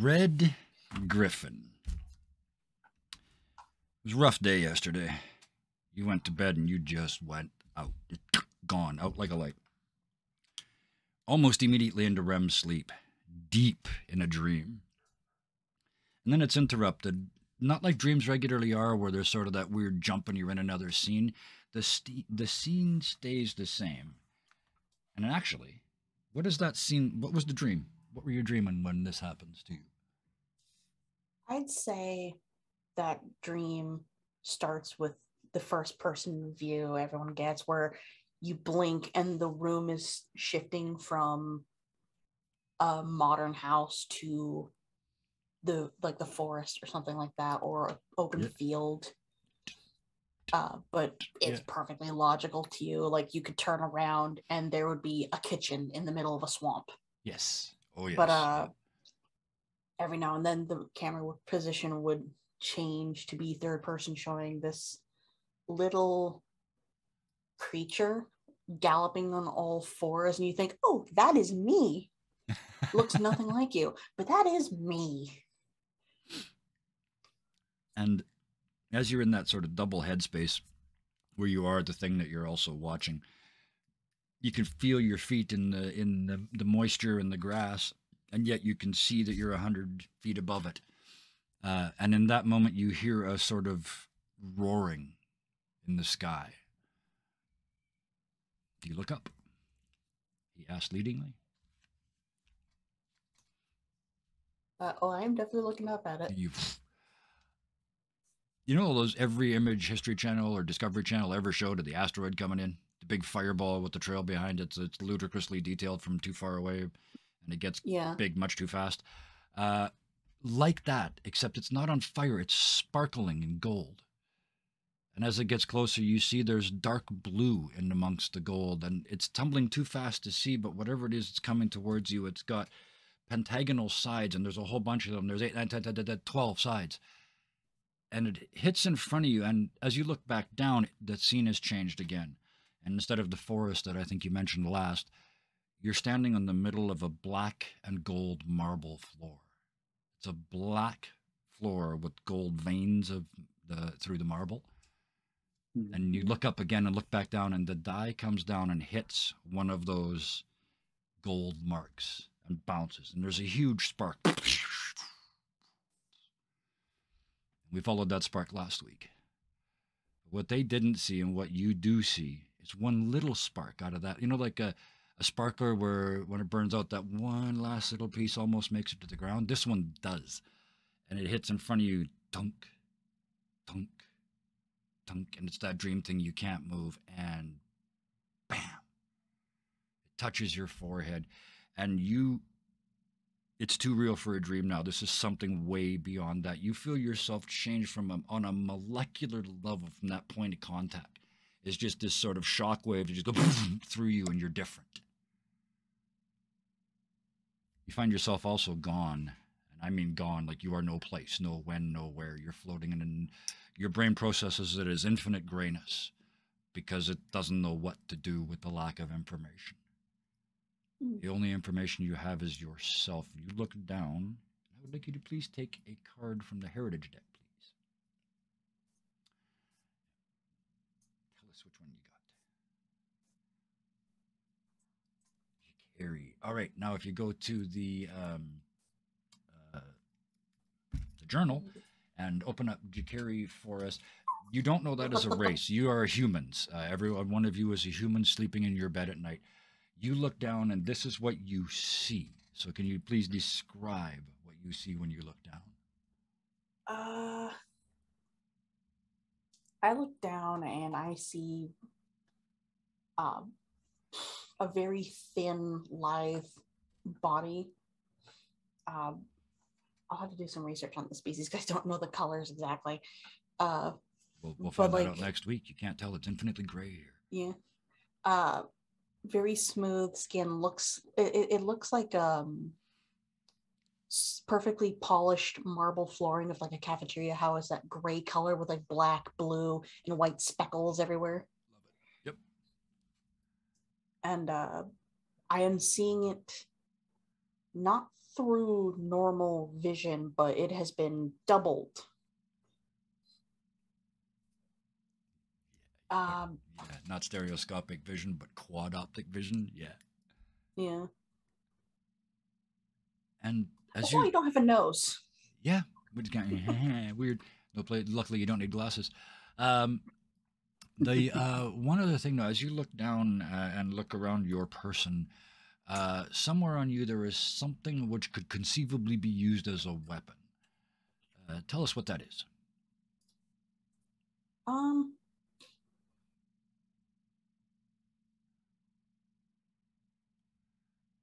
Red Griffin. It was a rough day yesterday. You went to bed and you just went out. Gone, out like a light. Almost immediately into REM sleep, deep in a dream. And then it's interrupted, not like dreams regularly are, where there's sort of that weird jump and you're in another scene. The scene stays the same. And actually, what is that scene? What was the dream? What were you dreaming when this happens to you? I'd say that dream starts with the first person view everyone gets, where you blink and the room is shifting from a modern house to the forest or something like that, or open Yeah. field. But it's Yeah. perfectly logical to you. Like, you could turn around and there would be a kitchen in the middle of a swamp. Yes. Oh, yes. But Yeah. every now and then the camera position would change to be third person, showing this little creature galloping on all fours, and you think, oh, that is me. Looks nothing like you, but that is me. And as you're in that sort of double headspace where you are the thing that you're also watching, you can feel your feet in the moisture in the grass, and yet you can see that you're 100 feet above it. And in that moment, you hear a sort of roaring in the sky. Do you look up? He asked leadingly. I'm definitely looking up at it. You know those every image History Channel or Discovery Channel ever showed of the asteroid coming in? The big fireball with the trail behind it. It's ludicrously detailed from too far away, and it gets big much too fast. Like that, except it's not on fire. It's sparkling in gold. And as it gets closer, you see there's dark blue in amongst the gold, and it's tumbling too fast to see, but whatever it is, it's coming towards you. It's got pentagonal sides, and there's a whole bunch of them. There's 8, 9, 10, 10, 10, 10, 12 sides. And it hits in front of you, and as you look back down, the scene has changed again. And instead of the forest that I think you mentioned last, you're standing in the middle of a black and gold marble floor. It's a black floor with gold veins through the marble. And you look up again and look back down, and the die comes down and hits one of those gold marks and bounces. And there's a huge spark. We followed that spark last week. What they didn't see and what you do see is one little spark out of that. You know, like a sparkler where when it burns out, that one last little piece almost makes it to the ground. This one does. And it hits in front of you, tunk, tunk, tunk. And it's that dream thing you can't move. And bam. It touches your forehead. And it's too real for a dream now. This is something way beyond that. You feel yourself change on a molecular level from that point of contact. It's just this sort of shockwave that just go through you, and you're different. You find yourself also gone, and I mean gone, like you are no place, no when, no where. You're floating in, and your brain processes it as infinite grayness because it doesn't know what to do with the lack of information. The only information you have is yourself. You look down. I would like you to please take a card from the Heritage deck, please. Tell us which one you got. Carry. All right. Now, if you go to the journal and open up Jakari for us, you don't know that as a race. You are humans. One of you is a human sleeping in your bed at night. You look down, and this is what you see. So can you please describe what you see when you look down? I look down and I see a very thin, lithe body. I'll have to do some research on the species because I don't know the colors exactly. We'll find that out next week. You can't tell. It's infinitely gray here. Yeah. Very smooth skin. It looks like perfectly polished marble flooring of like a cafeteria. How is that gray color with like black, blue, and white speckles everywhere? Love it. Yep. And I am seeing it not through normal vision, but it has been doubled. Yeah, not stereoscopic vision, but quad optic vision. Yeah. Yeah. And that's why you don't have a nose. Yeah, which is kind of weird. No play. Luckily, you don't need glasses. The one other thing, though, as you look down and look around your person, somewhere on you there is something which could conceivably be used as a weapon. Tell us what that is.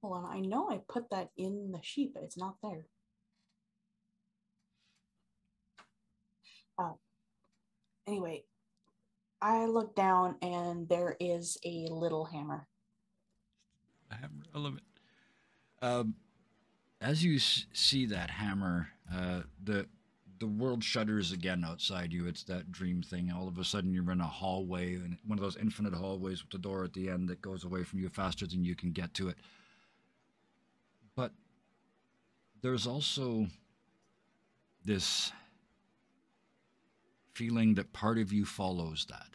Hold on, I know I put that in the sheet, but it's not there. Anyway, I look down and there is a little hammer. A hammer, I love it. As you see that hammer, the world shudders again outside you. It's that dream thing. All of a sudden, you're in a hallway, and one of those infinite hallways with the door at the end that goes away from you faster than you can get to it. But there's also this feeling that part of you follows that.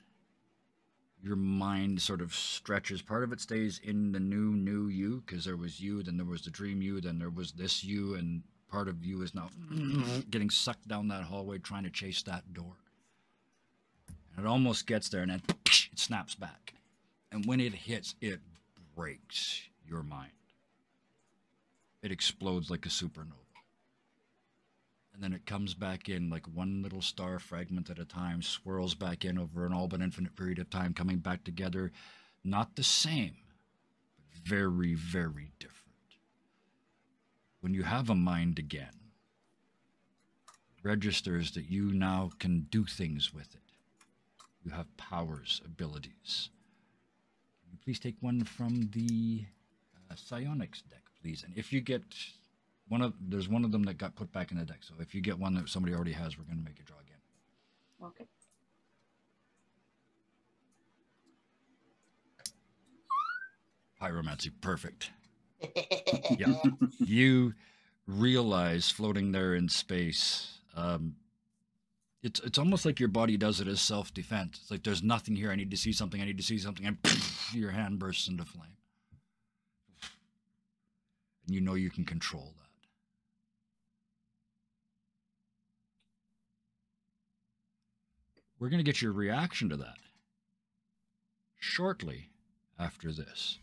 Your mind sort of stretches. Part of it stays in the new you, because there was you, then there was the dream you, then there was this you, and part of you is now getting sucked down that hallway trying to chase that door. And it almost gets there, and then it snaps back. And when it hits, it breaks your mind. It explodes like a supernova. And then it comes back in like one little star fragment at a time, swirls back in over an all but infinite period of time, coming back together. Not the same, but very, very different. When you have a mind again, it registers that you now can do things with it. You have powers, abilities. Can you please take one from the psionics deck, please? And if you get... there's one of them that got put back in the deck. So if you get one that somebody already has, we're going to make you draw again. Okay. Pyromancy, perfect. Yeah. You realize floating there in space, it's almost like your body does it as self-defense. It's like there's nothing here. I need to see something. I need to see something. And your hand bursts into flame. And you know you can control that. We're going to get your reaction to that shortly after this.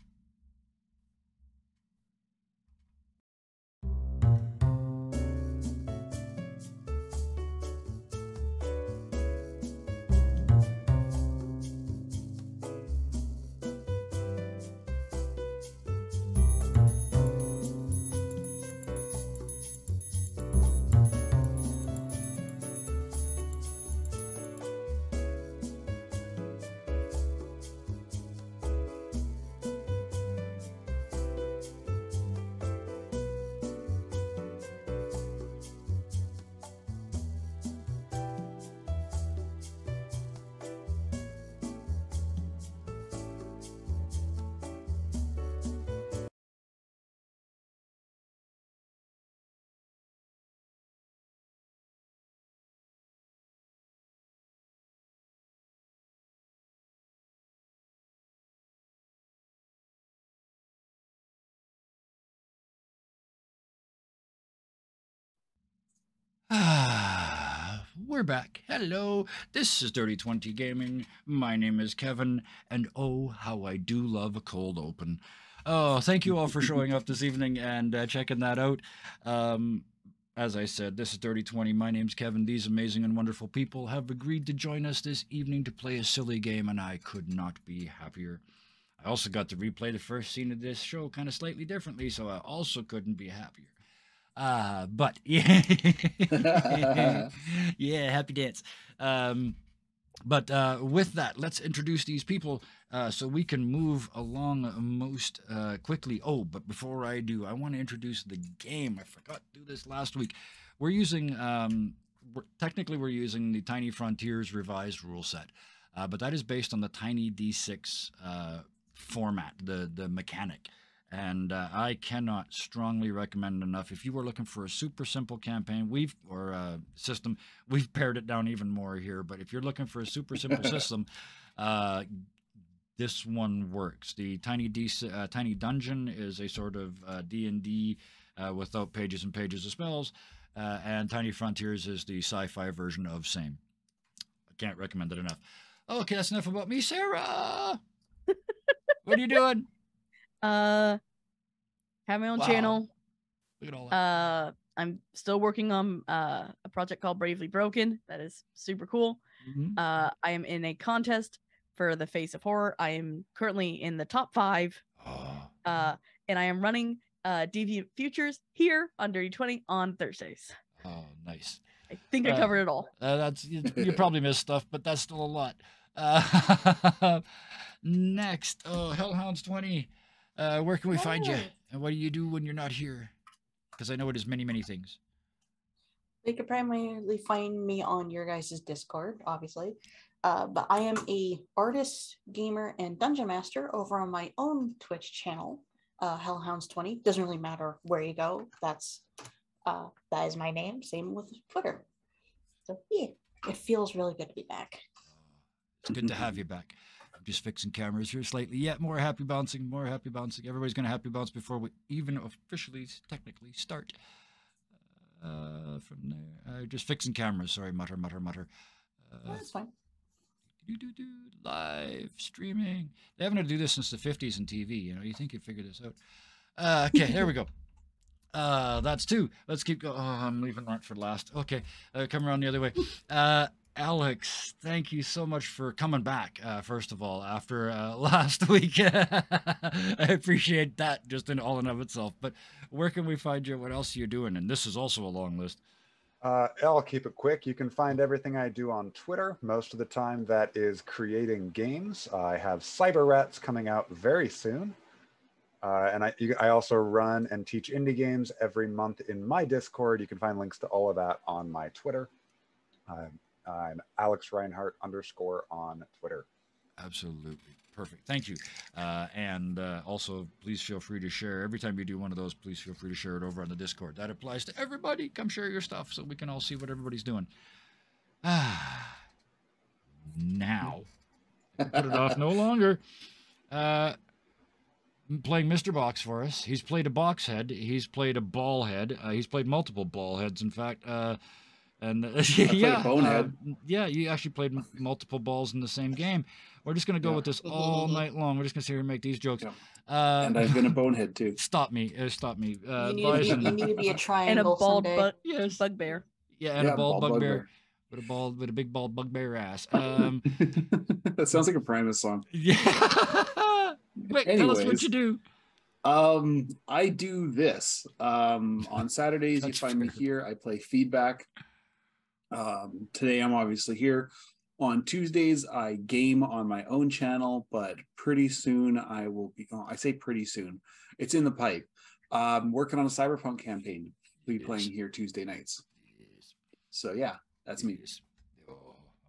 We're back. Hello, this is Dirty 20 Gaming. My name is Kevin, and oh, how I do love a cold open. Oh, thank you all for showing up this evening and checking that out. As I said, this is Dirty 20. My name's Kevin. These amazing and wonderful people have agreed to join us this evening to play a silly game, and I could not be happier. I also got to replay the first scene of this show kind of slightly differently, so I also couldn't be happier. But yeah, yeah, happy dance. But with that, let's introduce these people so we can move along most quickly. Oh, but before I do, I want to introduce the game. I forgot to do this last week. We're using, technically we're using the Tiny Frontiers revised rule set, but that is based on the Tiny D6 format, the mechanic. And I cannot strongly recommend enough. If you were looking for a super simple campaign, system, we've pared it down even more here. But if you're looking for a super simple system, this one works. The Tiny Dungeon is a sort of D&D without pages and pages of spells, and Tiny Frontiers is the sci-fi version of same. I can't recommend it enough. Okay, that's enough about me. Sarah, what are you doing? Have my own channel. Look at all that. I'm still working on a project called Bravely Broken. That is super cool. Mm-hmm. I am in a contest for the Face of Horror. I am currently in the top 5. And I am running Deviant Futures here on Dirty 20 on Thursdays. Oh, nice. I think I covered it all. You probably missed stuff, but that's still a lot. Next, Hellhounds 20. Where can we find you? And what do you do when you're not here? Because I know it is many, many things. They could primarily find me on your guys' Discord, obviously. But I am a artist, gamer, and dungeon master over on my own Twitch channel, Hellhounds 20. Doesn't really matter where you go. That is my name. Same with Twitter. So yeah, it feels really good to be back. It's good to have you back. I'm just fixing cameras here slightly. Yeah, more happy bouncing, more happy bouncing. Everybody's going to happy bounce before we even officially, technically start. From there, just fixing cameras. Sorry, mutter. That's fine. Live streaming. They haven't had to do this since the 50s in TV. You know, you think you'd figure this out. Okay, there we go. That's 2. Let's keep going. Oh, I'm leaving that for last. Okay, come around the other way. Alex, thank you so much for coming back, first of all, after last week. I appreciate that just in all and of itself. But where can we find you? What else are you doing? And this is also a long list. I'll keep it quick. You can find everything I do on Twitter. Most of the time that is creating games. I have Cyber Rats coming out very soon. And I also run and teach indie games every month in my Discord. You can find links to all of that on my Twitter. I'm Alex Reinhardt _ on Twitter. Absolutely. Perfect. Thank you. And also, please feel free to share. Every time you do one of those, please feel free to share it over on the Discord. That applies to everybody. Come share your stuff so we can all see what everybody's doing. Now, put it off no longer. Playing Mr. Box for us. He's played a box head. He's played a ball head. He's played multiple ball heads, in fact. And yeah, you actually played multiple balls in the same game. We're just going to go with this all night long. We're just going to sit here and make these jokes. Yeah. And I've been a bonehead too. Stop me. You need to be a triangle and a bald someday. bugbear. Yeah, and a bald bugbear. With a big bald bugbear ass. That sounds like a Primus song. Yeah. Wait, tell us what you do. I do this. On Saturdays, you find me here. I play Feedback. Today, I'm obviously here. On Tuesdays, I game on my own channel, but pretty soon I will be. I say pretty soon. It's in the pipe. Working on a Cyberpunk campaign. We'll be playing here Tuesday nights. So yeah, that's me. Oh, I'm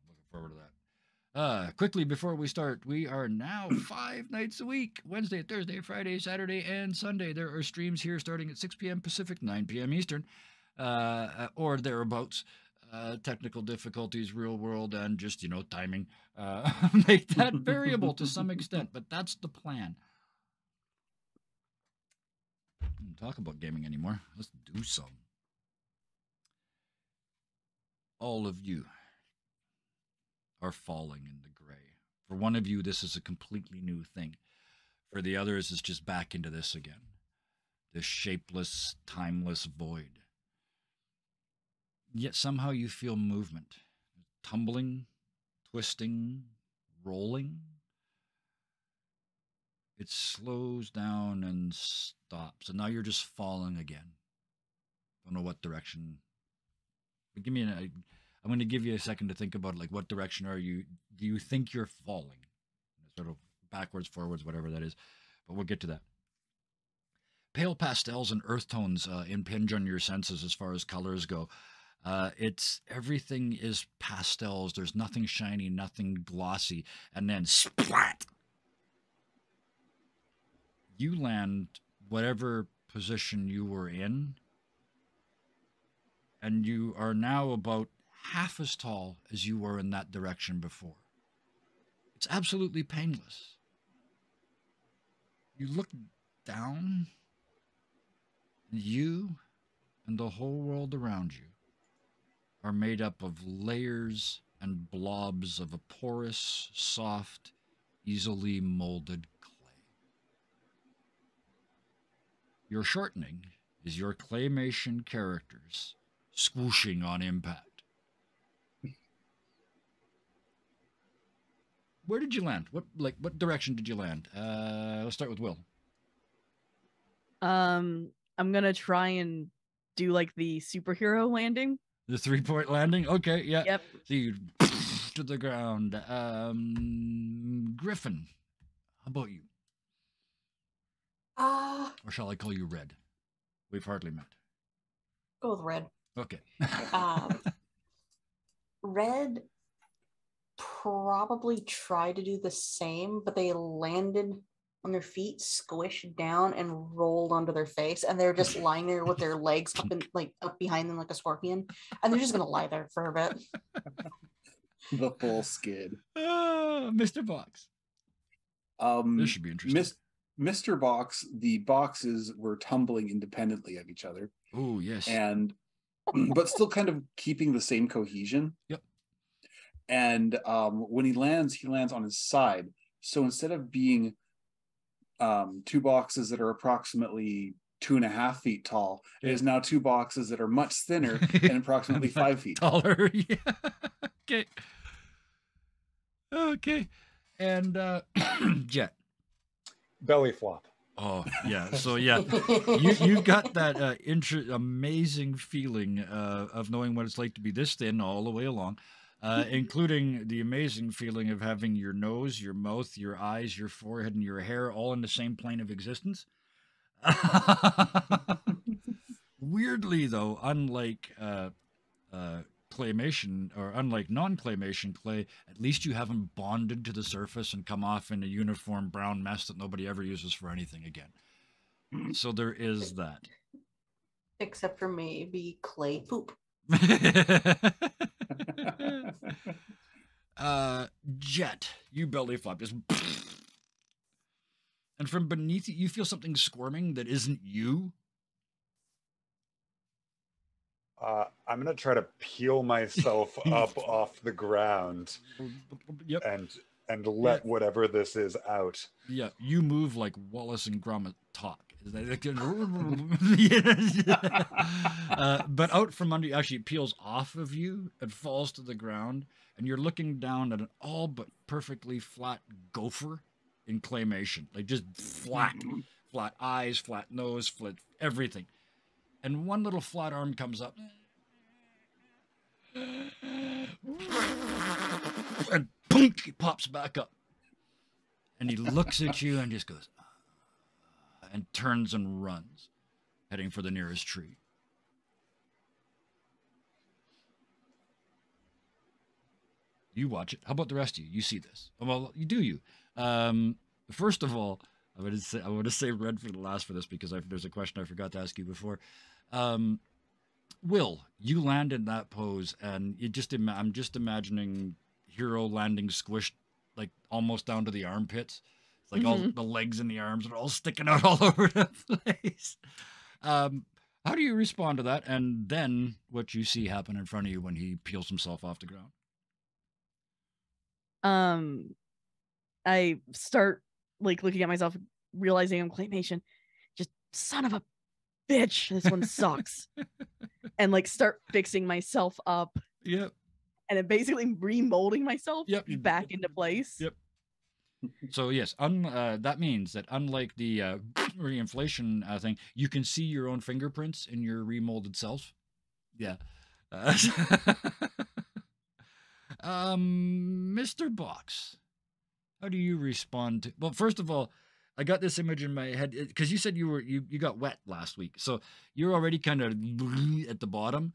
looking forward to that. Quickly before we start, we are now 5 nights a week: Wednesday, Thursday, Friday, Saturday, and Sunday. There are streams here starting at 6 p.m. Pacific, 9 p.m. Eastern, or thereabouts. Technical difficulties, real world, and just, timing make that variable to some extent, but that's the plan. I don't talk about gaming anymore. Let's do some. All of you are falling in the gray. For one of you, this is a completely new thing. For the others, it's just back into this again. This shapeless, timeless void. Yet somehow you feel movement. Tumbling, twisting, rolling. It slows down and stops. And now you're just falling again. Don't know what direction. But I'm going to give you a second to think about, like, what direction do you think you're falling? Sort of backwards, forwards, whatever that is. But we'll get to that. Pale pastels and earth tones impinge on your senses as far as colors go. Everything is pastels. There's nothing shiny, nothing glossy. And then splat! You land whatever position you were in, and you are now about half as tall as you were in that direction before. It's absolutely painless. You look down, and you and the whole world around you are made up of layers and blobs of a porous, soft, easily molded clay. Your shortening is your claymation characters swooshing on impact. Where did you land? What direction did you land? Let's start with Will. I'm gonna try and do like the superhero landing. The 3-point landing? Okay, yeah. Yep. So you to the ground. Griffin, how about you? Or shall I call you Red? We've hardly met. Go with Red. Okay. Red probably tried to do the same, but they landed on their feet, squished down, and rolled onto their face, and they're just lying there with their legs up behind them like a scorpion, and they're just gonna lie there for a bit. The full skid. Mr. Box. This should be interesting. Mr. Box, the boxes were tumbling independently of each other. Oh, yes. And but still kind of keeping the same cohesion. Yep. And when he lands on his side. So instead of being 2 boxes that are approximately 2.5 feet tall, it is now 2 boxes that are much thinner and approximately 5 feet taller. Yeah. Okay. Okay. And Jet. Belly flop. Oh, yeah. So, yeah, you've got that amazing feeling of knowing what it's like to be this thin all the way along, including the amazing feeling of having your nose, your mouth, your eyes, your forehead, and your hair all in the same plane of existence. Weirdly, though, unlike claymation, or unlike non-claymation clay, at least you haven't bonded to the surface and come off in a uniform brown mess that nobody ever uses for anything again. So there is that. Except for maybe clay poop. Jet, you belly flop, just and from beneath you feel something squirming that isn't you. I'm gonna try to peel myself up off the ground. Yep. And let whatever this is out. Yeah, you move like Wallace and Gromit talk. But out from under you, actually it peels off of you and falls to the ground, and you're looking down at an all but perfectly flat gopher in claymation. Like just flat eyes, flat nose, flat everything. And one little flat arm comes up and punk, he pops back up. And he looks at you and just goes, and turns and runs, heading for the nearest tree. You watch it. How about the rest of you? You see this. Well, you do you. First of all, I want to say Red for the last for this because there's a question I forgot to ask you before. Will, you land in that pose, and I'm just imagining Hero landing squished like almost down to the armpits. It's like all the legs and the arms are all sticking out all over the place. How do you respond to that? And then what you see happen in front of you when he peels himself off the ground? I start like looking at myself, realizing I'm claymation. Just son of a bitch, this one sucks. And like start fixing myself up. Yep. And then basically remolding myself back into place. Yep. So yes, that means that unlike the reinflation thing, you can see your own fingerprints in your remolded self. Yeah. Mr. Box, how do you respond to? Well, first of all, I got this image in my head because you said you got wet last week, so you're already kind of at the bottom.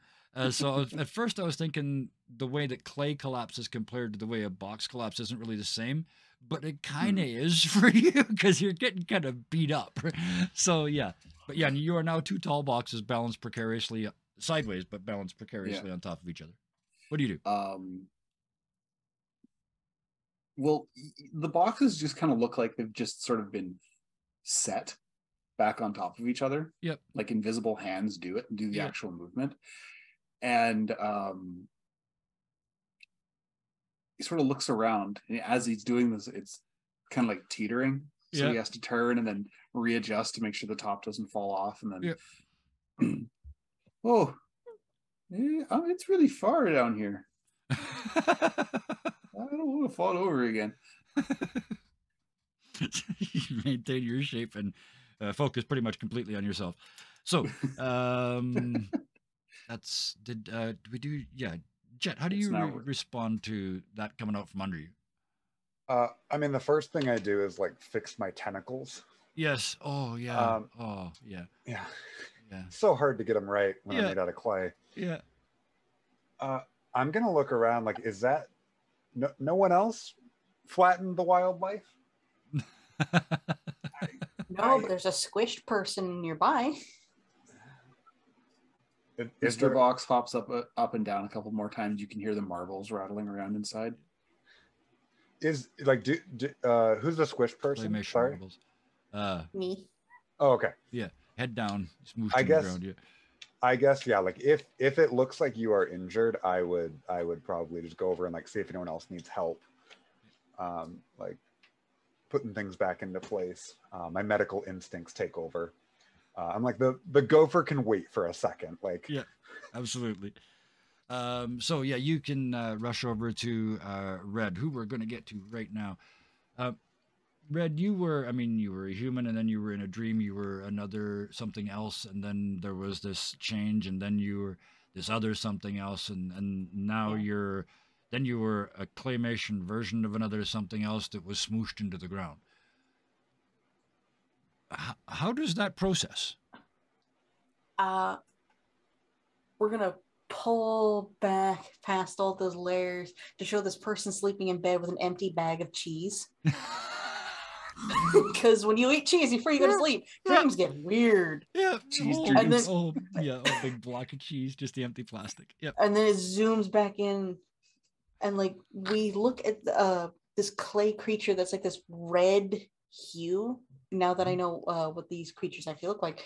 So at first I was thinking the way that clay collapses compared to the way a box collapses isn't really the same. but it kind of is for you because you're getting kind of beat up. So yeah, but yeah, you are now 2 tall boxes balanced precariously sideways, but balanced precariously on top of each other. What do you do? Well, the boxes just kind of look like they've just sort of been set back on top of each other. Yep. Like invisible hands do it and do the actual movement. And he sort of looks around, and as he's doing this, it's kind of like teetering. So he has to turn and then readjust to make sure the top doesn't fall off. And then, it's really far down here. I don't want to fall over again. You maintain your shape and focus pretty much completely on yourself. So, did we do? Yeah, Jet, how do you respond to that coming out from under you? I mean, the first thing I do is like fix my tentacles. Yes. Oh yeah. Yeah. Yeah. So hard to get them right when they're made out of clay. Yeah. I'm gonna look around. Like, is that no one else flattened the wildlife? No, but there's a squished person nearby. Mr. Box hops up and down a couple more times. You can hear the marbles rattling around inside. Is like who's the squished person? Sorry, marbles. Me. Oh, okay. Yeah, head down. I guess yeah. Like if it looks like you are injured, I would probably just go over and like see if anyone else needs help. Like putting things back into place. My medical instincts take over. I'm like the gopher can wait for a second. Like yeah, absolutely. So yeah, you can rush over to Red, who we're going to get to right now. Red, you were a human, and then you were in a dream. You were another something else, and then there was this change, and then you were this other something else, and now you were a claymation version of another something else that was smooshed into the ground. How does that process? We're gonna pull back past all those layers to show this person sleeping in bed with an empty bag of cheese. Because when you eat cheese before you go to sleep, dreams get weird. Yeah, cheese dreams. A big block of cheese, just the empty plastic. Yep. And then it zooms back in, and like we look at this clay creature that's like this red hue. Now that I know what these creatures actually look like,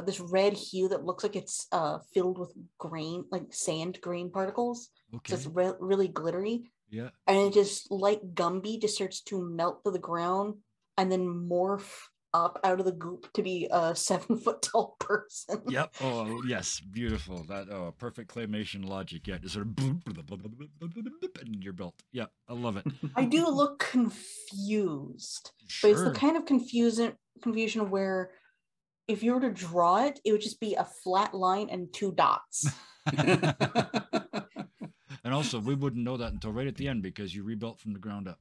this red hue that looks like it's filled with grain, like sand grain particles. Okay. So it's really glittery. Yeah. And it just, like Gumby, just starts to melt to the ground and then morph up out of the goop to be a 7-foot tall person. Yep. Oh, yes. Beautiful. That perfect claymation logic. Yeah. Just sort of in your belt. Yeah. I love it. I do look confused. Sure. But it's the kind of confusion where if you were to draw it, it would just be a flat line and 2 dots. And also, we wouldn't know that until right at the end because you rebuilt from the ground up.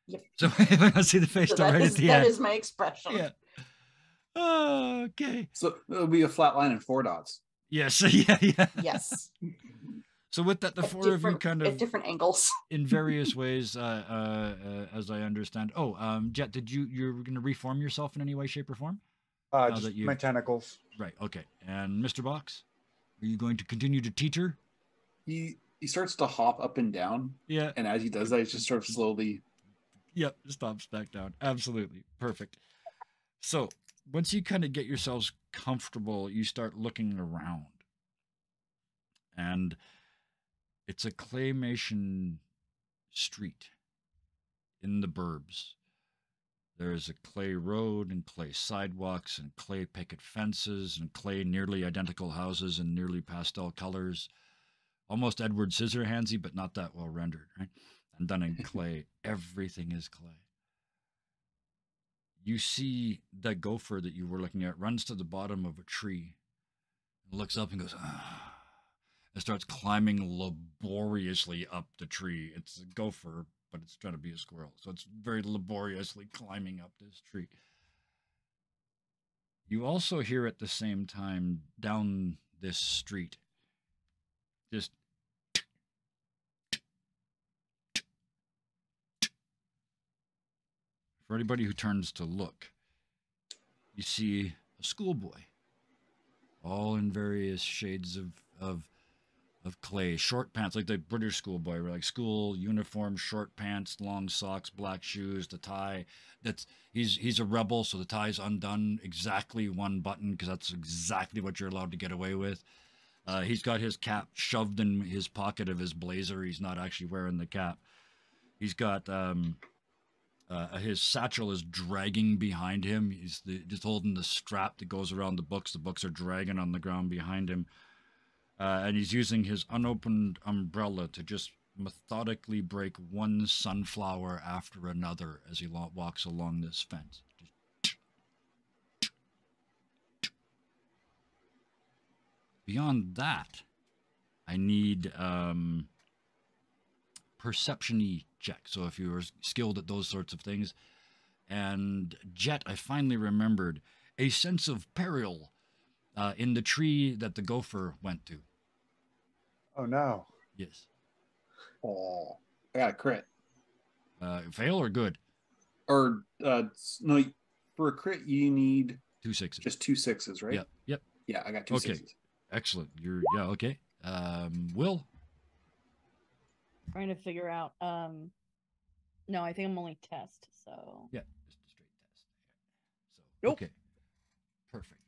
Yep. So we're gonna see the face right at the end. That is my expression. Yeah. Oh, okay. So it'll be a flat line and 4 dots. Yes. Yeah. Yes. So with that, the 4 of you kind of at different angles in various ways, as I understand. Oh, Jet, you're going to reform yourself in any way, shape, or form? Just my tentacles. Right. Okay. And Mr. Box, are you going to continue to teeter? He starts to hop up and down. Yeah. And as he does that, he just sort of slowly. Yep. Stops back down. Absolutely. Perfect. So once you kind of get yourselves comfortable, you start looking around. And it's a claymation street in the burbs. There's a clay road and clay sidewalks and clay picket fences and clay nearly identical houses in nearly pastel colors. Almost Edward Scissorhandsy, but not that well rendered, right? And done in clay. Everything is clay. You see the gopher that you were looking at runs to the bottom of a tree and looks up and goes, ah, and starts climbing laboriously up the tree. It's a gopher, but it's trying to be a squirrel. So it's very laboriously climbing up this tree. You also hear at the same time down this street, just for anybody who turns to look, you see a schoolboy, all in various shades of clay, short pants, like the British schoolboy, like school uniform, short pants, long socks, black shoes, the tie. He's a rebel, so the tie's undone, exactly one button, because that's exactly what you're allowed to get away with. He's got his cap shoved in his pocket of his blazer. He's not actually wearing the cap. He's got his satchel is dragging behind him. He's just holding the strap that goes around the books. The books are dragging on the ground behind him. And he's using his unopened umbrella to just methodically break one sunflower after another as he walks along this fence. Beyond that, I need perception-y check. So if you were skilled at those sorts of things. And Jet, I finally remembered a sense of peril in the tree that the gopher went to. Oh no. Yes. Oh, I got a crit. Fail or good? Or no, for a crit you need 2 6s. Just 2 6s, right? Yep. Yeah, I got 2 6s. Excellent. Okay. Will? Trying to figure out. No, I think I'm only test. So yeah, just a straight test. So nope. Okay. Perfect.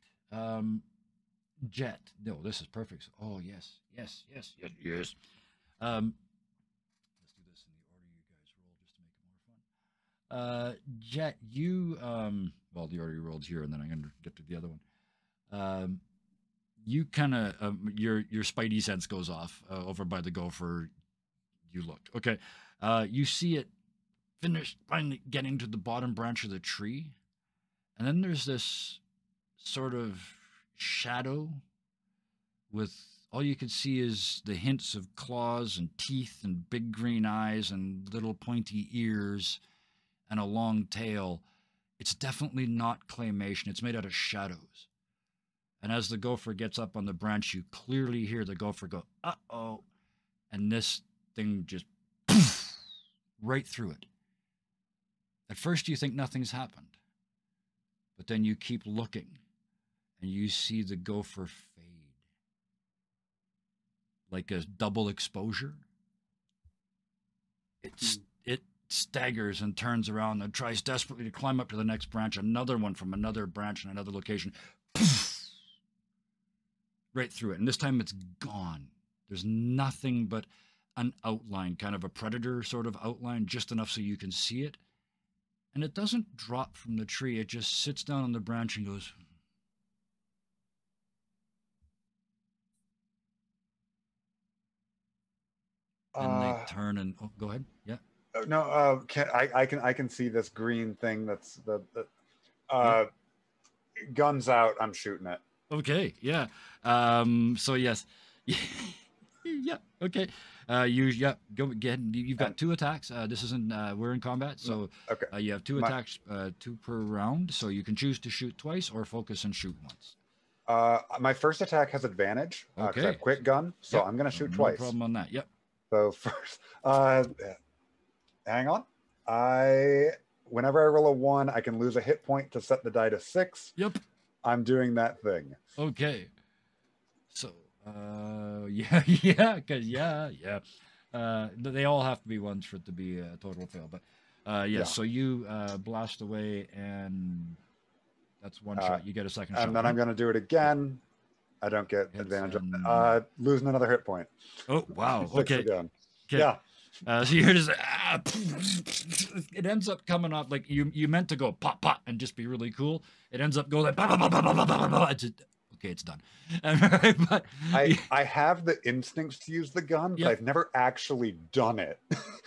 Jet. No, this is perfect. Oh yes. Let's do this in the order you guys roll, just to make it more fun. Jet, you well, the order you rolled here, and then I'm gonna get to the other one. You kind of your spidey sense goes off over by the gopher. You look okay. You see it finally getting to the bottom branch of the tree, and then there's this sort of shadow with all you can see is the hints of claws and teeth and big green eyes and little pointy ears and a long tail. It's definitely not claymation. It's made out of shadows. And as the gopher gets up on the branch, you clearly hear the gopher go, uh-oh. And this thing just right through it. At first you think nothing's happened. But then you keep looking and you see the gopher fade. Like a double exposure. It staggers and turns around and tries desperately to climb up to the next branch. Another one from another branch in another location. Right through it. And this time it's gone. There's nothing but an outline, kind of a predator sort of outline, just enough so you can see it. And it doesn't drop from the tree. It just sits down on the branch and goes... And they turn and go ahead. Yeah. No, I can see this green thing. That's the guns out. I'm shooting it. Okay. Yeah. So yes. Yeah. Okay. Go again. You've got 2 attacks. This isn't. We're in combat, so okay. You have 2 attacks, 2 per round. So you can choose to shoot twice or focus and shoot once. My first attack has advantage. Okay. I have quick gun, so I'm gonna shoot twice. No problem on that. Yep. So first, hang on. Whenever I roll a 1, I can lose a hit point to set the die to 6. Yep. I'm doing that thing. Okay. So, yeah, because they all have to be 1s for it to be a total fail. But yeah. So you blast away, and that's 1 shot. You get a second shot. And then I'm going to do it again. I don't get advantage of losing another hit point. Oh, wow. Okay. Again. Yeah. So you're just, it ends up coming off like you meant to go pop, pop, and just be really cool. It ends up going like, it's done. But I have the instincts to use the gun, but I've never actually done it.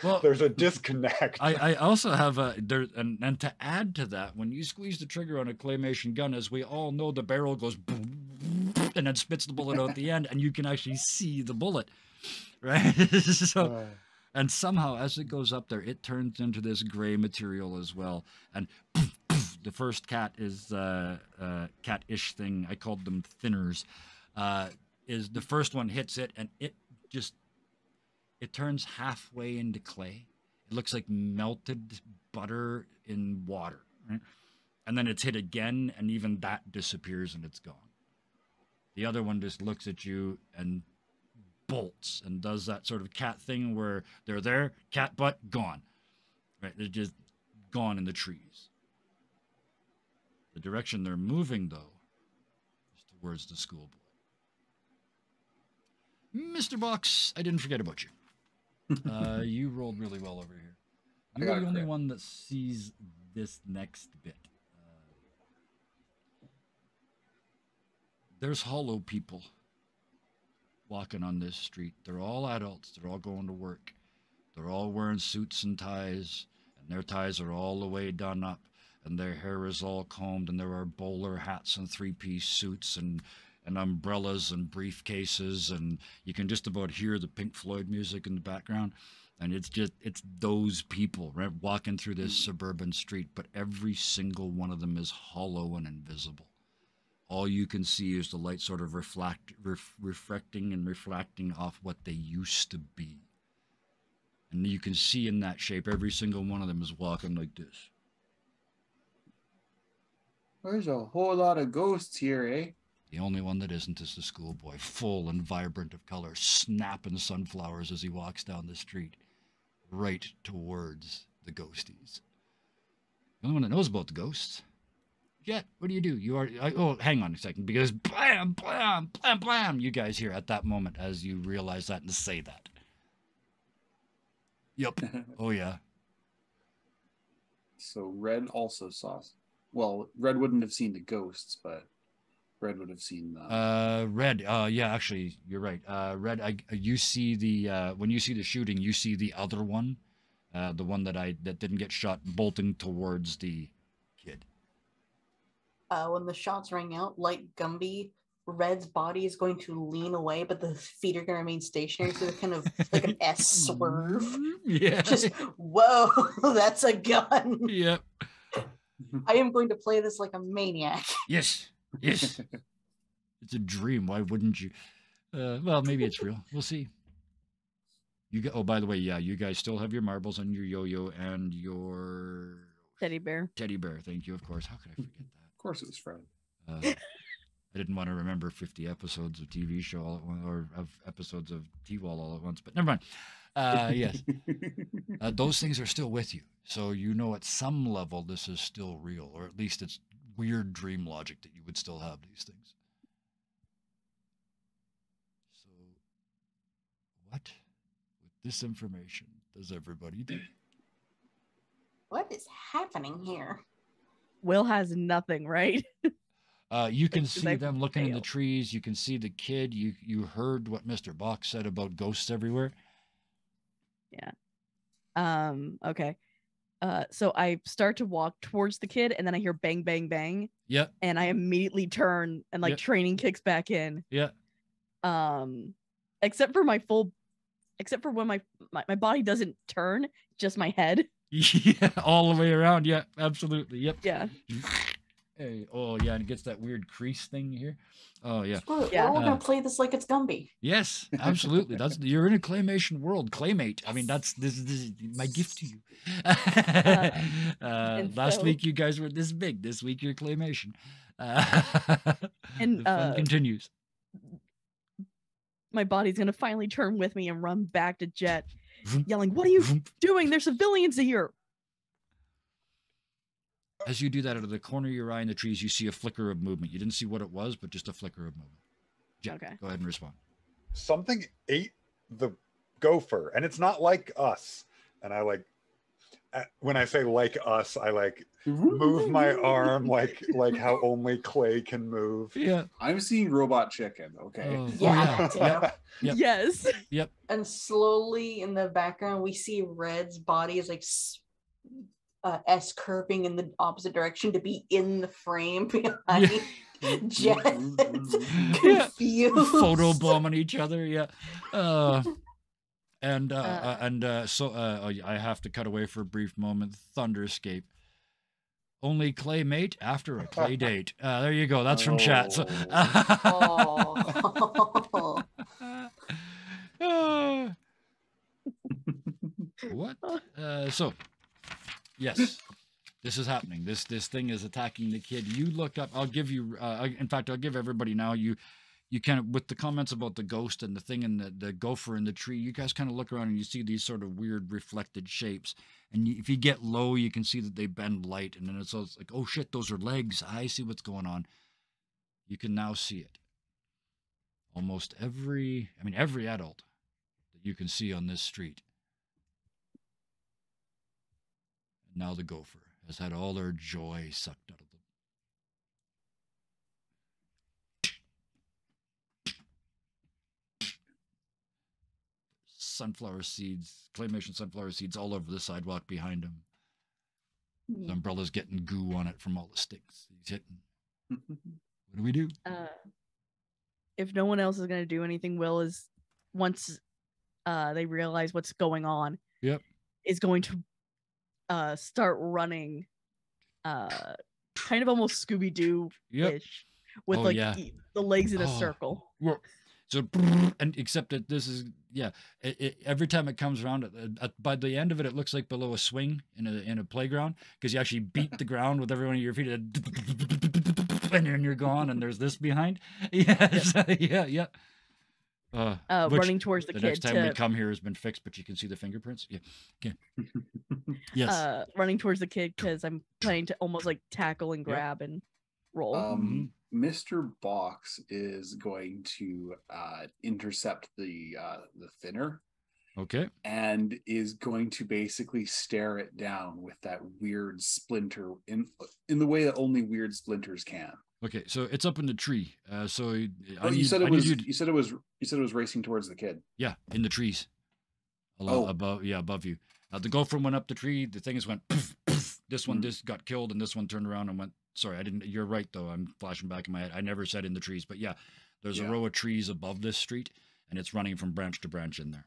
Well, there's a disconnect. I also have and to add to that, when you squeeze the trigger on a claymation gun, as we all know, the barrel goes and then spits the bullet out at the end, and you can actually see the bullet, right? So, and somehow as it goes up there, it turns into this gray material as well, and the first cat is cat-ish thing. I called them thinners. Is the first one hits it, and it turns halfway into clay. It looks like melted butter in water, right? And then it's hit again, and even that disappears and it's gone. The other one just looks at you and bolts and does that sort of cat thing where they're there, cat butt, gone. Right? They're just gone in the trees. The direction they're moving, though, is towards the schoolboy. Mr. Box, I didn't forget about you. You rolled really well over here. You're the only one that sees this next bit. There's hollow people walking on this street. They're all adults. They're all going to work. They're all wearing suits and ties, and their ties are all the way done up, and their hair is all combed, and there are bowler hats and three-piece suits and umbrellas and briefcases, and you can just about hear the Pink Floyd music in the background. And it's those people, right, walking through this suburban street, but every single one of them is hollow and invisible. All you can see is the light sort of reflecting and refracting off what they used to be. And you can see in that shape, every single one of them is walking like this. There's a whole lot of ghosts here, eh? The only one that isn't is the schoolboy, full and vibrant of color, snapping sunflowers as he walks down the street, right towards the ghosties. The only one that knows about the ghosts. Jet, what do? You are... oh, hang on a second, because blam, blam, blam, blam, you guys hear at that moment as you realize that and say that. Yep. Oh, yeah. So Red also saw... Well, Red wouldn't have seen the ghosts, but Red would have seen the... Red, yeah, actually, you're right. Red, you see the... when you see the shooting, you see the other one. The one that didn't get shot, bolting towards the kid. When the shots rang out, like Gumby, Red's body is going to lean away, but the feet are going to remain stationary, so they're kind of like an S swerve. Yeah. Just, whoa, that's a gun. Yep. I am going to play this like a maniac. Yes. Yes. It's a dream. Why wouldn't you? Well, maybe it's real. We'll see. Oh, by the way, yeah, you guys still have your marbles and your yo-yo and your... Teddy bear. Teddy bear, thank you, of course. How could I forget that? Of course it was Fred. I didn't want to remember 50 episodes of TV show all at once, or of episodes of T-Wall all at once, but never mind. Yes. Those things are still with you. So you know at some level this is still real, or at least it's weird dream logic that you would still have these things. So what, with this information, does everybody do? What is happening here? Will has nothing, right? You can see them looking in the trees. You can see the kid. You heard what Mr. Box said about ghosts everywhere. Yeah. Okay. So I start to walk towards the kid, and then I hear bang, bang, bang. Yep. And I immediately turn, and like training kicks back in. Yeah. Except for when my body doesn't turn, just my head. Yeah, all the way around. Yeah, absolutely. Yep. Yeah. Hey, oh yeah, and it gets that weird crease thing here. Oh yeah. We're all gonna play this like it's Gumby. Yes, absolutely. You're in a claymation world. Claymate. I mean, this is my gift to you. Last week you guys were this big. This week you're claymation. And the fun continues. My body's gonna finally turn with me and run back to Jet, yelling, "What are you doing? There's civilians here!" As you do that, out of the corner of your eye in the trees, you see a flicker of movement. You didn't see what it was, but just a flicker of movement. Jet, okay. Go ahead and respond. Something ate the gopher, and it's not like us. And I like, when I say like us, I like move my arm like how only clay can move. Yeah. I'm seeing robot chicken. Okay. Oh, Yeah. Yep. Yes. Yep. And slowly in the background, we see Red's body is like S curving in the opposite direction to be in the frame behind Jet. Confused. Photo bombing each other. Yeah. So I have to cut away for a brief moment. Thunderscape. Only claymate after a clay date. There you go. That's from chat. So, what? So Yes. This is happening. This thing is attacking the kid. You look up. I'll give you. In fact, I'll give everybody now. You kind of, with the comments about the ghost and the thing and the gopher in the tree. You guys kind of look around and you see these sort of weird reflected shapes. And if you get low, you can see that they bend light. And then it's like, oh shit, those are legs. I see what's going on. You can now see it. Almost every adult that you can see on this street. And now the gopher has had all their joy sucked out of them. Sunflower seeds, claymation sunflower seeds all over the sidewalk behind him. His umbrella's getting goo on it from all the sticks he's hitting. What do we do? If no one else is going to do anything, Will is, once they realize what's going on, is going to start running, kind of almost Scooby-Doo-ish, with the legs in a circle. So, and except that this is, every time it comes around, by the end of it, it looks like below a swing in a playground, because you actually beat the ground with every one of your feet, and then you're gone, and there's this behind. Running towards the kid. The next time we come here has been fixed, but you can see the fingerprints. Yes. Running towards the kid because I'm planning to almost like tackle and grab and roll. Mr. Box is going to intercept the thinner. Okay. And is going to basically stare it down with that weird splinter in the way that only weird splinters can. Okay, so it's up in the tree. You said it was racing towards the kid. Yeah, in the trees. Above you. The gopher went up the tree. The thing went poof, poof. This one just got killed, and this one turned around and went. Sorry, I didn't. You're right, though. I'm flashing back in my head. I never said in the trees, but there's a row of trees above this street, and it's running from branch to branch in there.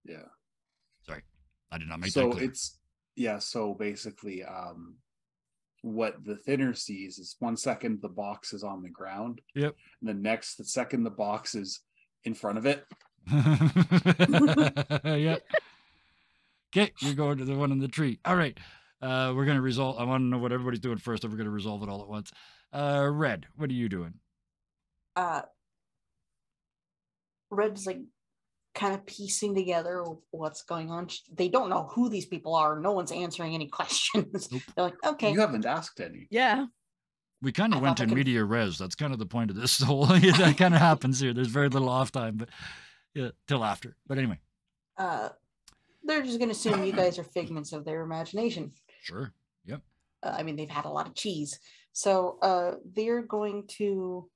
Yeah. Sorry, I did not make that clear. So basically, what the thinner sees is 1 second the box is on the ground. Yep. And the second the box is in front of it. Yep. Okay, you're going to the one in the tree. All right. We're going to resolve. I want to know what everybody's doing first, if we're going to resolve it all at once. Red, what are you doing? Red's like kind of piecing together what's going on. They don't know who these people are. No one's answering any questions. Nope. They're like, okay. You haven't asked any. Yeah. We kind of went in media res. That's kind of the point of this whole. That kind of happens here. There's very little off time, but till after. But anyway. They're just going to assume you guys are figments of their imagination. Sure. Yep. They've had a lot of cheese. So they're going to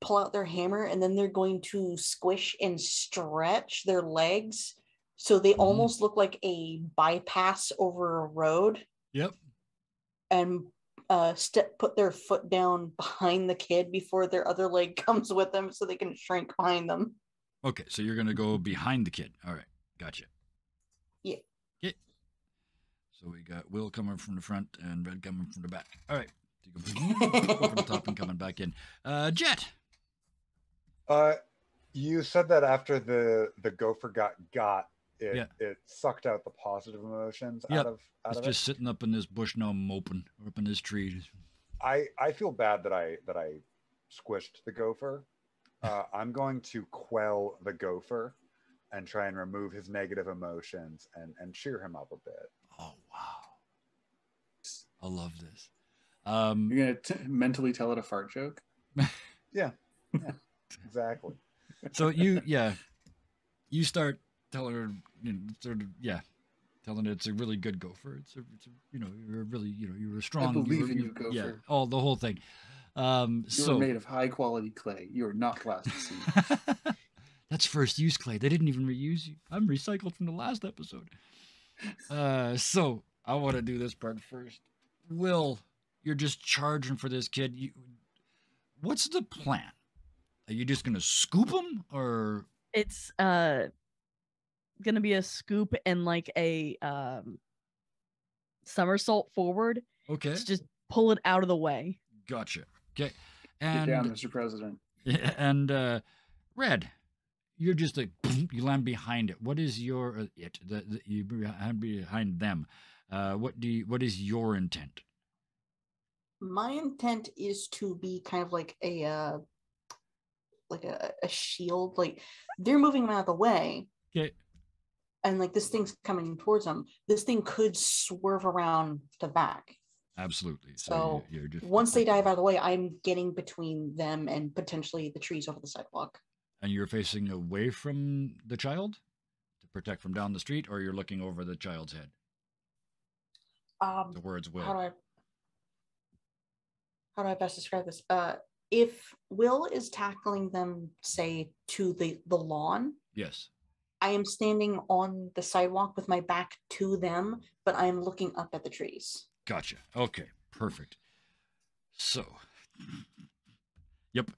pull out their hammer, and then they're going to squish and stretch their legs so they almost look like a bypass over a road. Yep. And put their foot down behind the kid before their other leg comes with them so they can shrink behind them. Okay, so you're going to go behind the kid. All right, gotcha. Yeah. Okay. So we got Will coming from the front and Red coming from the back. All right. Go from the top and coming back in. Jet. You said that after the gopher got it sucked out the positive emotions out of it's just sitting up in this bush now, moping, or up in this tree. I feel bad that I squished the gopher. I'm going to quell the gopher and try and remove his negative emotions and cheer him up a bit. Oh wow, I love this. You're gonna mentally tell it a fart joke. Yeah, exactly. So you start telling her, telling her it's a really good gopher. It's a you're really you're a strong. I believe in you, gopher. Yeah, the whole thing. You're made of high quality clay. You are not plasticine. That's first use clay. They didn't even reuse you. I'm recycled from the last episode. So I want to do this part first. Will, you're just charging for this kid. What's the plan? Are you just gonna scoop him, or it's gonna be a scoop and like a somersault forward? Okay. Just pull it out of the way. Gotcha. Okay. And get down, Mr. President. And Red, you're just like you land behind it. What is your you behind them? What is your intent? My intent is to be kind of like a shield. Like they're moving them out of the way. Okay. And like this thing's coming towards them. This thing could swerve around the back. Absolutely. So you're just once they dive out of the way, I'm getting between them and potentially the trees over the sidewalk. And you're facing away from the child to protect from down the street, or you're looking over the child's head? The words Will. How do I best describe this? If Will is tackling them, say, to the lawn. Yes. I am standing on the sidewalk with my back to them, but I am looking up at the trees. Gotcha. Okay, perfect. So, yep.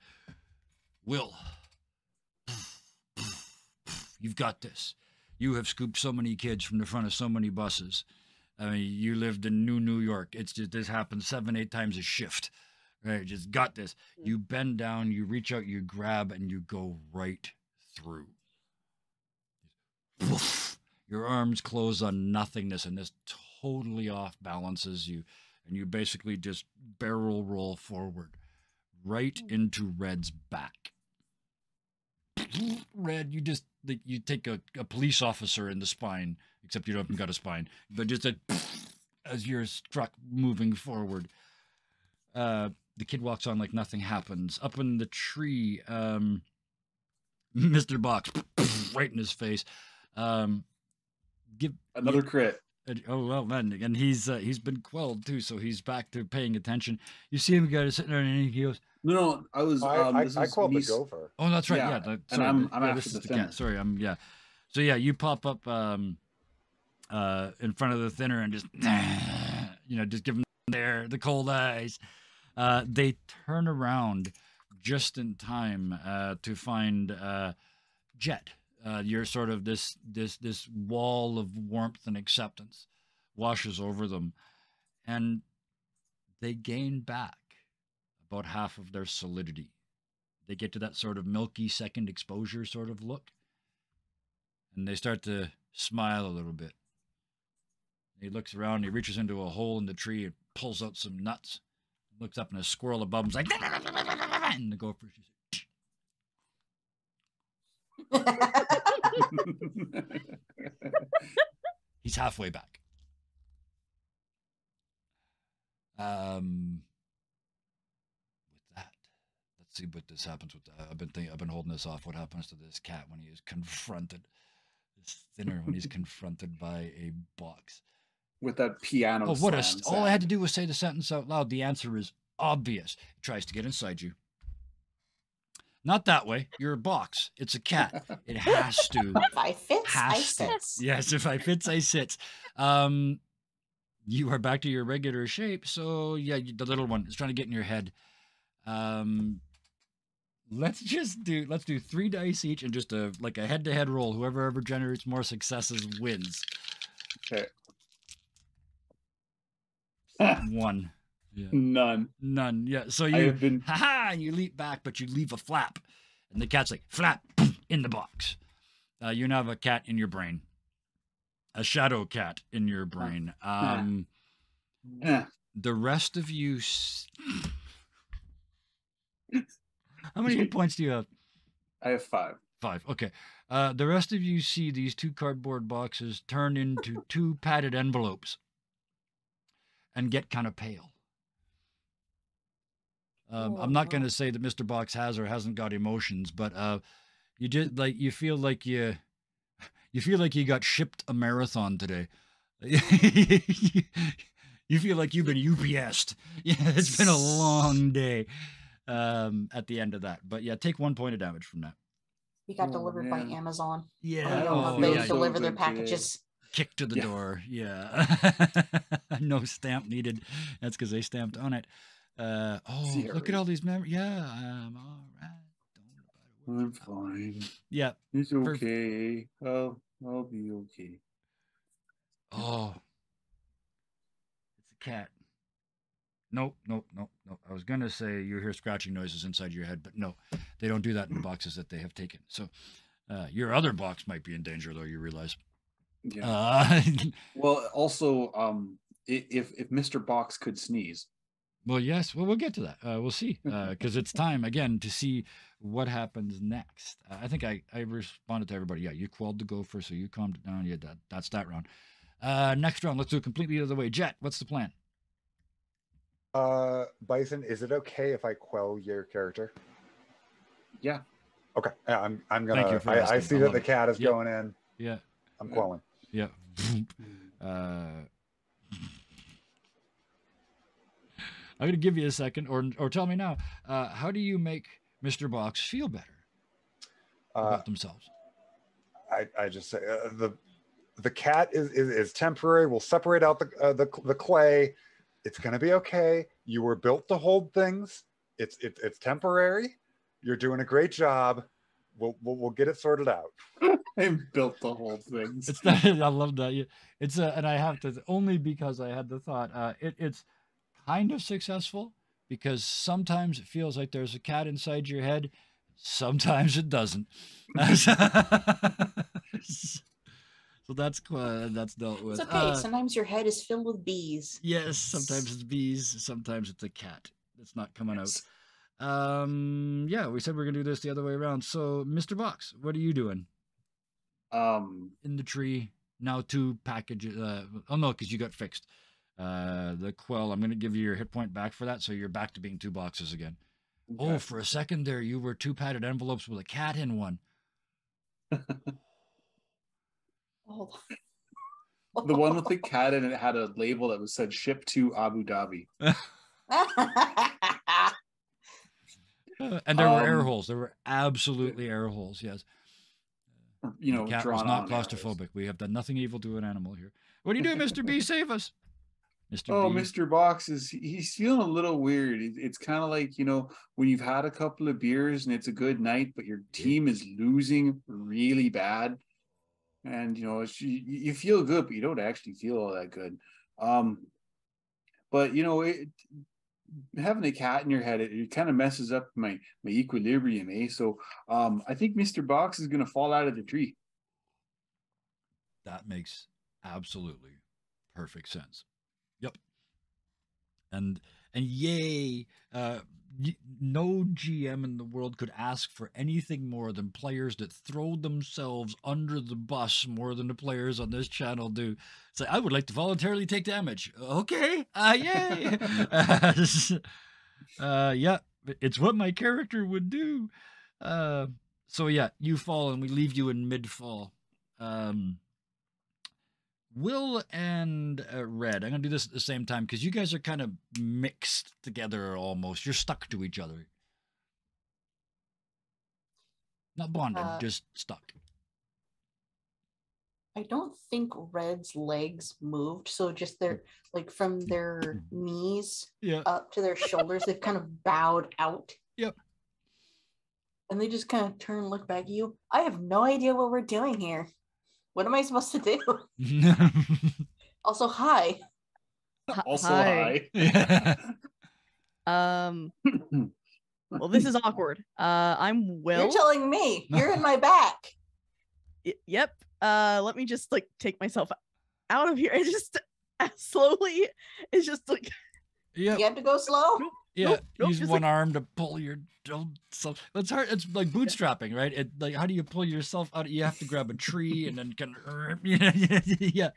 Will, you've got this. You have scooped so many kids from the front of so many buses. I mean, you lived in New York. It's just, this happens 7-8 times a shift. Right? Just got this. You bend down, you reach out, you grab, and you go right through. Your arms close on nothingness, and this totally off balances you, and you basically just barrel roll forward right into Red's back. Red, you take a police officer in the spine, except you haven't got a spine, but just as you're struck moving forward. The kid walks on like nothing happens. Up in the tree, Mr. Box, right in his face. Give another crit. Oh well, man, and he's been quelled too, so he's back to paying attention. You see him guy sitting there, and he goes, "No, I was. I called the gopher. Oh, that's right. Yeah, sorry, and I'm after the cat. Sorry, yeah. So yeah, you pop up in front of the thinner and just just give them the cold eyes. They turn around just in time to find Jet. You're sort of this wall of warmth and acceptance washes over them, and they gain back about half of their solidity. They get to that sort of milky second exposure sort of look, and they start to smile a little bit. He looks around, he reaches into a hole in the tree and pulls out some nuts. Looks up, and a squirrel above him's like, and the gopher, he's halfway back. With that, let's see what this happens with that. I've been holding this off. What happens to this cat when he is confronted? This thinner when he's confronted by a box with that piano. Oh, what all I had to do was say the sentence out loud. The answer is obvious. It tries to get inside you. Not that way. You're a box. It's a cat. It has to. If I fits, I sits. Yes, if I fits, I sits. You are back to your regular shape. So yeah, the little one is trying to get in your head. Let's do 3 dice each and just a head-to-head roll. Whoever ever generates more successes wins. Okay. 1. Yeah. None. Yeah. So you and you leap back, but you leave a flap, and the cat's like flap in the box. You now have a cat in your brain, a shadow cat in your brain. The rest of you. How many hit points do you have? I have 5. 5. Okay. The rest of you see these 2 cardboard boxes turn into 2 padded envelopes and get kind of pale. I'm not going to say that Mr. Box has or hasn't got emotions, but you feel like you got shipped a marathon today. You feel like you've been UPS'd. Yeah, it's been a long day at the end of that. But yeah, take 1 point of damage from that. You got delivered by Amazon. Yeah. They deliver their packages. Kick to the door. Yeah. No stamp needed. That's because they stamped on it. Look at all these memories. Yeah, I'm all right. I'm fine. Yeah. It's okay. I'll be okay. Oh. It's a cat. Nope. I was going to say you hear scratching noises inside your head, but no. They don't do that in the boxes that they have taken. So, Your other box might be in danger, though. You realize. Yeah. Well, also, if Mr. Box could sneeze. Well, yes. Well, we'll get to that. We'll see, because it's time again to see what happens next. I think I responded to everybody. Yeah, you quelled the gopher, so you calmed it down. Yeah, that's that round. Next round, let's do it completely the other way. Jet, what's the plan? Bison, is it okay if I quell your character? Yeah. Okay. Yeah, I'm gonna. Thank you for I see that the cat is Yep. going in. Yeah. I'm quelling. Yeah. I'm going to give you a second, or tell me now. How do you make Mr. Box feel better about themselves? I just say the cat is temporary. We'll separate out the clay. It's going to be okay. You were built to hold things. It's temporary. You're doing a great job. We'll get it sorted out. I'm built to hold things. It's that, I love that. It's and I have to, only because I had the thought. It's kind of successful because sometimes it feels like there's a cat inside your head. Sometimes it doesn't. So that's dealt with. It's okay. Sometimes your head is filled with bees. Yes, sometimes it's bees. Sometimes it's a cat that's not coming out. Yeah, we said we are gonna do this the other way around. So, Mr. Box, what are you doing? In the tree now. 2 packages. Oh no, because you got fixed. The quell. I'm gonna give you your hit point back for that, so you're back to being 2 boxes again. Okay. Oh, for a second there, you were 2 padded envelopes with a cat in one. Oh. The one with the cat in it had a label that was said "Ship to Abu Dhabi." And there were air holes. There were absolutely air holes. Yes. You know, the cat was not claustrophobic. We have done nothing evil to an animal here. What are you doing, Mr. B? Save us. Mr. Oh, B. Mr. Box he's feeling a little weird. It's kind of like, you know, when you've had a couple of beers and it's a good night, but your team is losing really bad. And, you know, you feel good, but you don't actually feel all that good. But, you know, having a cat in your head, it kind of messes up my equilibrium, eh? So I think Mr. Box is going to fall out of the tree. That makes absolutely perfect sense. Yep. And yay, no GM in the world could ask for anything more than players that throw themselves under the bus more than the players on this channel do. Say, I would like to voluntarily take damage. Okay, yay. Yeah, it's what my character would do. So yeah, you fall and we leave you in mid-fall. Will and Red, I'm going to do this at the same time because you guys are kind of mixed together almost. You're stuck to each other. Not bonded, just stuck. I don't think Red's legs moved. So just their, like from their knees up to their shoulders, they've kind of bowed out. Yep. And they just kind of turn and look back at you. I have no idea what we're doing here. What am I supposed to do? Also, hi. Also, hi. Well, this is awkward. I'm Will. You're telling me. You're in my back. Yep. Let me just like take myself out of here. It's just slowly. It's just like. Yeah. You have to go slow. Nope. Yeah, nope, use one arm to pull your self. It's hard. It's like bootstrapping, right? It like how do you pull yourself out? You have to grab a tree and then kind of yeah.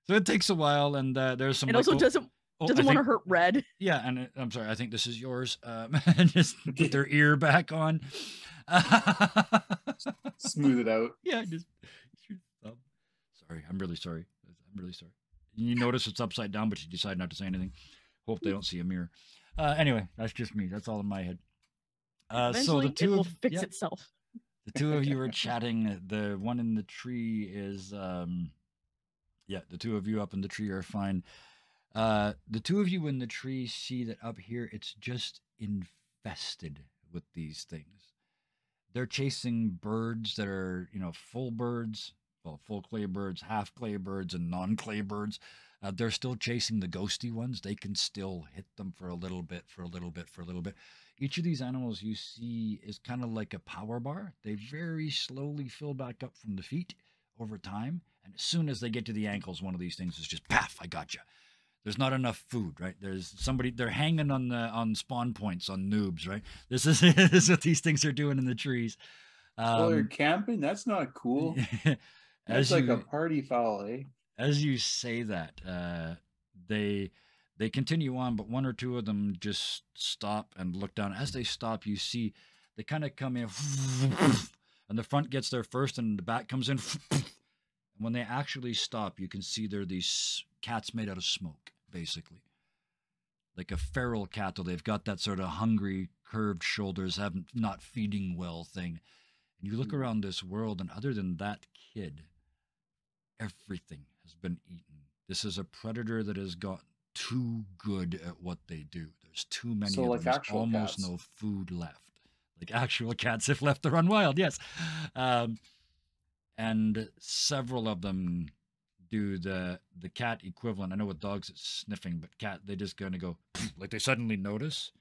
So it takes a while, and there's some. It also doesn't want to hurt Red. Yeah, and I'm sorry. I think this is yours. Just put their ear back on. Smooth it out. Yeah, just. Sorry, I'm really sorry. You notice it's upside down, but you decide not to say anything. Hope they don't see a mirror. Anyway, that's just me. That's all in my head. So the two it will fix itself. The two of you are chatting. The one in the tree is, the two of you up in the tree are fine. The two of you in the tree see that up here it's just infested with these things. They're chasing birds that are, full birds, well, full clay birds, half clay birds, and non-clay birds. They're still chasing the ghosty ones. They can still hit them for a little bit, for a little bit, for a little bit. Each of these animals you see is kind of like a power bar. They very slowly fill back up from the feet over time. And as soon as they get to the ankles, one of these things is just, paf, I got you. There's not enough food, right? There's somebody, they're hanging on spawn points on noobs, right? This is what these things are doing in the trees. Oh, you're camping? That's not cool. That's like a party foul, eh? As you say that, they continue on, but one or two of them just stop and look down. As they stop, you see they kind of come in, and the front gets there first, and the back comes in. And when they actually stop, you can see they're these cats made out of smoke, basically. Like a feral cat, though they've got that sort of hungry, curved shoulders, not feeding well thing. And you look around this world, and other than that kid, everything has been eaten. This is a predator that has got too good at what they do. There's too many of them. There's almost no food left. Like actual cats if left to run wild, yes. And several of them do the cat equivalent. I know with dogs it's sniffing, but cat, they just gonna go, like they suddenly notice.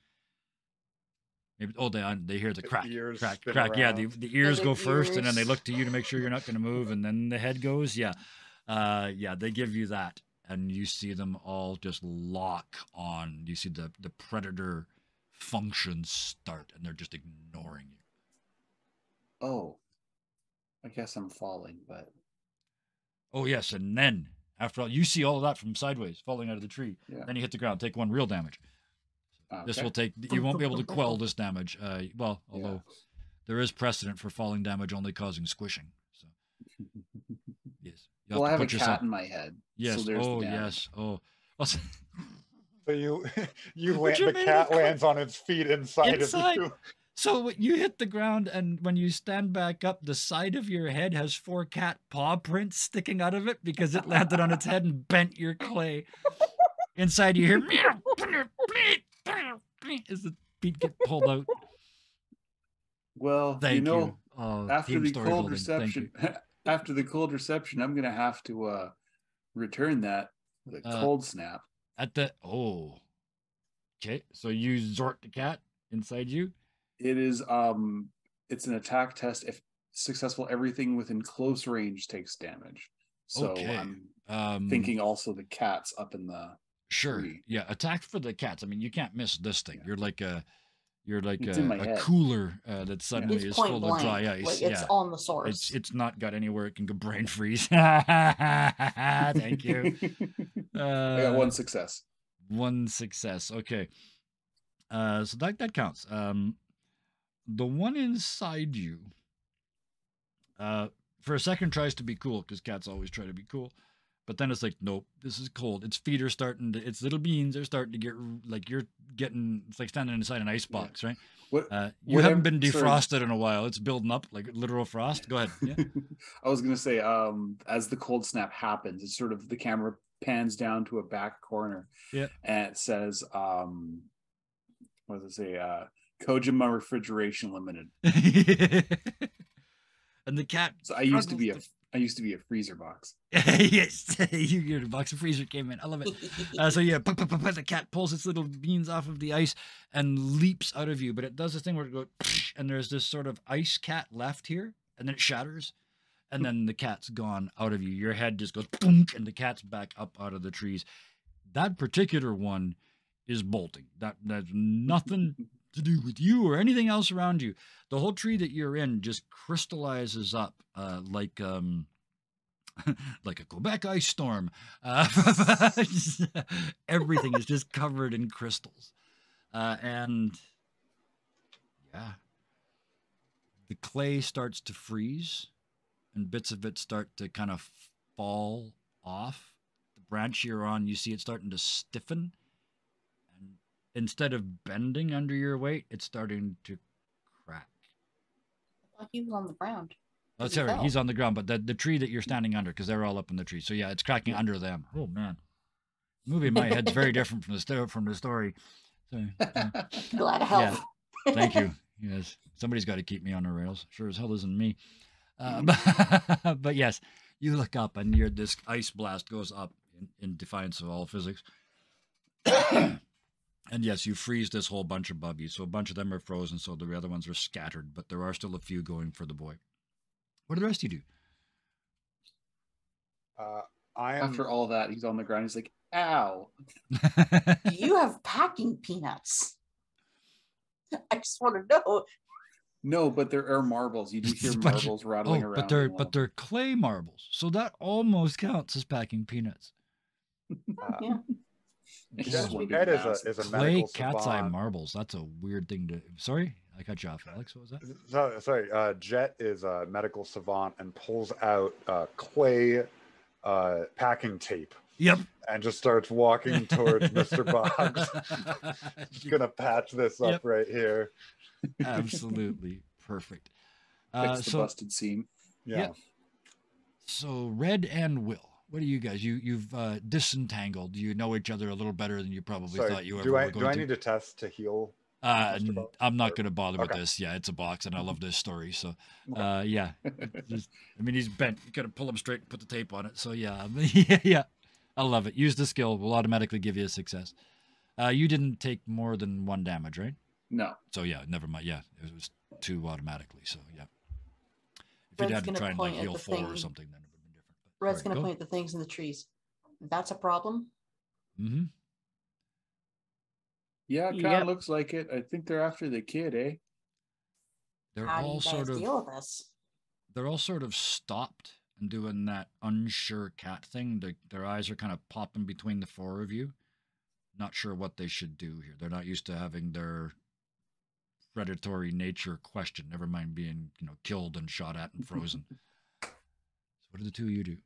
Maybe, oh, they hear the crack, crack, crack. Yeah, the ears go first, and then they look to you to make sure you're not going to move, and then the head goes. Yeah, yeah, they give you that, and you see them all just lock on. You see the predator functions start, and they're just ignoring you. Oh, I guess I'm falling, but. Oh yes, and then after all, you see all of that from sideways, falling out of the tree. Yeah. Then you hit the ground, take one real damage. Okay. This will take, you won't be able to quell this damage. Well, although there is precedent for falling damage only causing squishing. So, yes. Well, I have a cat in my head. Yes. So oh, yes. Oh. So the cat lands on its feet inside of you. So you hit the ground, and when you stand back up, the side of your head has 4 cat paw prints sticking out of it because it landed on its head and bent your clay. Inside you hear as the feet get pulled out. Well, after the cold reception, I'm gonna have to return that with a cold snap. Okay, so you zort the cat inside you. It is it's an attack test. If successful, everything within close range takes damage. So okay. I'm thinking also the cat's up in the tree. Yeah, attack for the cats. I mean, you can't miss this thing. You're like a cooler that suddenly is full of dry ice. Like it's on the source. It's not got anywhere it can go brain freeze. Thank you. I got one success. One success. Okay. So that counts. The one inside you, for a second tries to be cool, because cats always try to be cool. But then it's like, nope, this is cold. Its feet are starting to, its little beans are starting to get, like you're getting, it's like standing inside an ice box, right? You haven't been defrosted in a while. It's building up like literal frost. Go ahead. Yeah. I was going to say, as the cold snap happens, it's sort of, the camera pans down to a back corner. Yeah. And it says, what does it say? Kojima Refrigeration Limited. And the cat. So I used to be a freezer box. Yes, your box of freezer came in. I love it. So yeah, the cat pulls its little beans off of the ice and leaps out of you. But it does this thing where it goes, and there's this sort of ice cat left here, and then it shatters, and then the cat's gone out of you. Your head just goes, and the cat's back up out of the trees. That particular one is bolting. That's nothing to do with you or anything else around you. The whole tree that you're in just crystallizes up like a Quebec ice storm. Everything is just covered in crystals. And yeah, the clay starts to freeze and bits of it start to kind of fall off. The branch you're on, you see it starting to stiffen. Instead of bending under your weight, it's starting to crack. Like he was on the ground. That's right. He's on the ground, but the tree that you're standing under, because they're all up in the tree. So yeah, it's cracking under them. Oh man, the movie in my head's very different from the story. So, glad to help. Yeah, thank you. Yes, somebody's got to keep me on the rails. Sure as hell isn't me. But yes, You look up and this ice blast goes up in defiance of all physics. And yes, you freeze this whole bunch above you. So a bunch of them are frozen, so the other ones are scattered, but there are still a few going for the boy. What do the rest of you do? After all that, he's on the ground. He's like, ow. Do you have packing peanuts? I just want to know. No, but there are marbles. You do hear marbles rattling around. But they're clay marbles, so that almost counts as packing peanuts. Yeah. Jet is a clay medical cat's eye savant. marbles. That's a weird thing to. Sorry, I cut you off, Alex. What was that? Sorry, Jet is a medical savant and pulls out clay packing tape. Yep. And just starts walking towards Mr. Box. Just gonna patch this up right here. Absolutely perfect. Fix the busted seam. Yeah. So Red and Will, what do you guys? You've disentangled. You know each other a little better than you probably thought you ever were going to. Do I need to test to heal? I'm not going to bother with this. Yeah, it's a box, and I love this story. So, yeah. I mean, he's bent. You got to pull him straight and put the tape on it. So, yeah. Yeah. I love it. Use the skill. We'll automatically give you a success. You didn't take more than 1 damage, right? No. So, yeah, never mind. Yeah, it was 2 automatically. So, yeah. If you'd had to try and like heal 4 or something, then it would have been different. But, Red's going to point at the things in the trees. That's a problem? Mm-hmm. Yeah, it kind of looks like it. I think they're after the kid, eh? They're How all do you guys deal with this? They're all sort of stopped and doing that unsure cat thing. Their eyes are kind of popping between the 4 of you. Not sure what they should do here. They're not used to having their predatory nature questioned. Never mind being, killed and shot at and frozen. So what do the 2 of you do?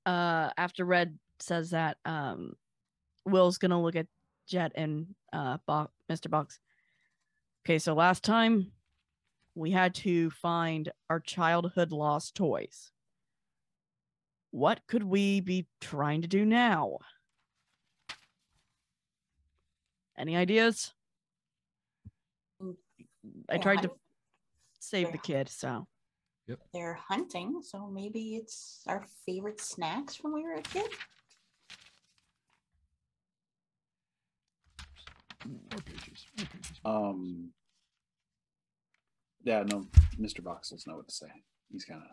After Red says that, Will's gonna look at Jet and Mr. Box. Okay, so last time we had to find our childhood lost toys. What could we be trying to do now? Any ideas? I tried to save the kid, so. Yep. They're hunting, so maybe it's our favorite snacks when we were a kid. More pages. Yeah, no, Mr. Box doesn't know what to say. He's kind of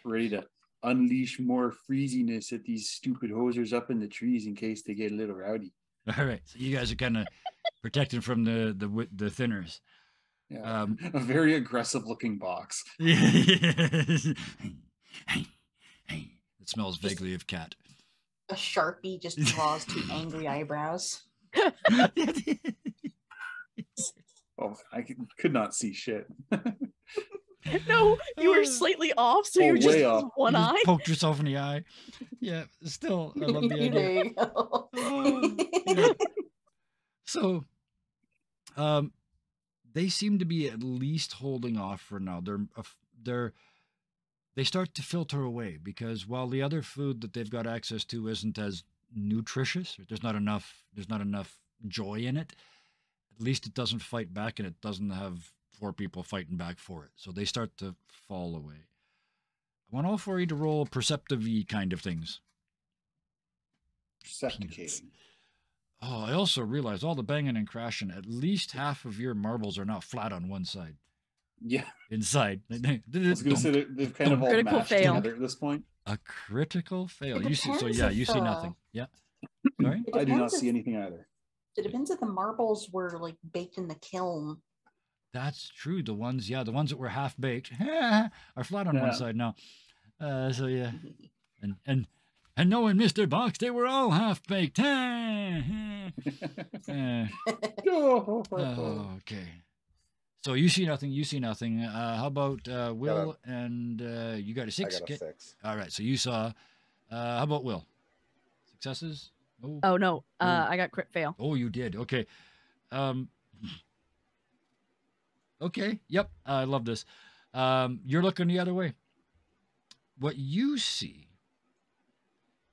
ready to unleash more freeziness at these stupid hosers up in the trees in case they get a little rowdy. All right, so you guys are kind of protecting from the thinners. Yeah, a very aggressive looking box. It smells vaguely of cat. A Sharpie just draws 2 angry eyebrows. Oh, I could not see shit. No, you were slightly off, so you just off. one you eye. Just poked yourself in the eye. Yeah, still, I love the idea. There you go. Yeah. So, they seem to be at least holding off for now. They start to filter away because while the other food that they've got access to isn't as nutritious, there's not enough joy in it. At least it doesn't fight back, and it doesn't have 4 people fighting back for it. So they start to fall away. I want all 4 of you to roll perceptive-y kind of things. Percepticating. Oh, I also realized all the banging and crashing, at least half of your marbles are now flat on one side. Yeah. Inside. I was going to say they've kind of all critical matched fail together at this point. A critical fail. It You see, so depends yeah, if, you see nothing. Yeah. Sorry? I do not see anything either. It depends if the marbles were like baked in the kiln. That's true. The ones that were half baked are flat on one side now. So yeah. And knowing Mr. Box, they were all half baked. Okay. So you see nothing. How about Will and you got a 6? I got a 6. All right. So you saw. How about Will? Successes? Oh no, I got crit fail. Oh, you did. Okay. Okay. Yep. I love this. You're looking the other way. What you see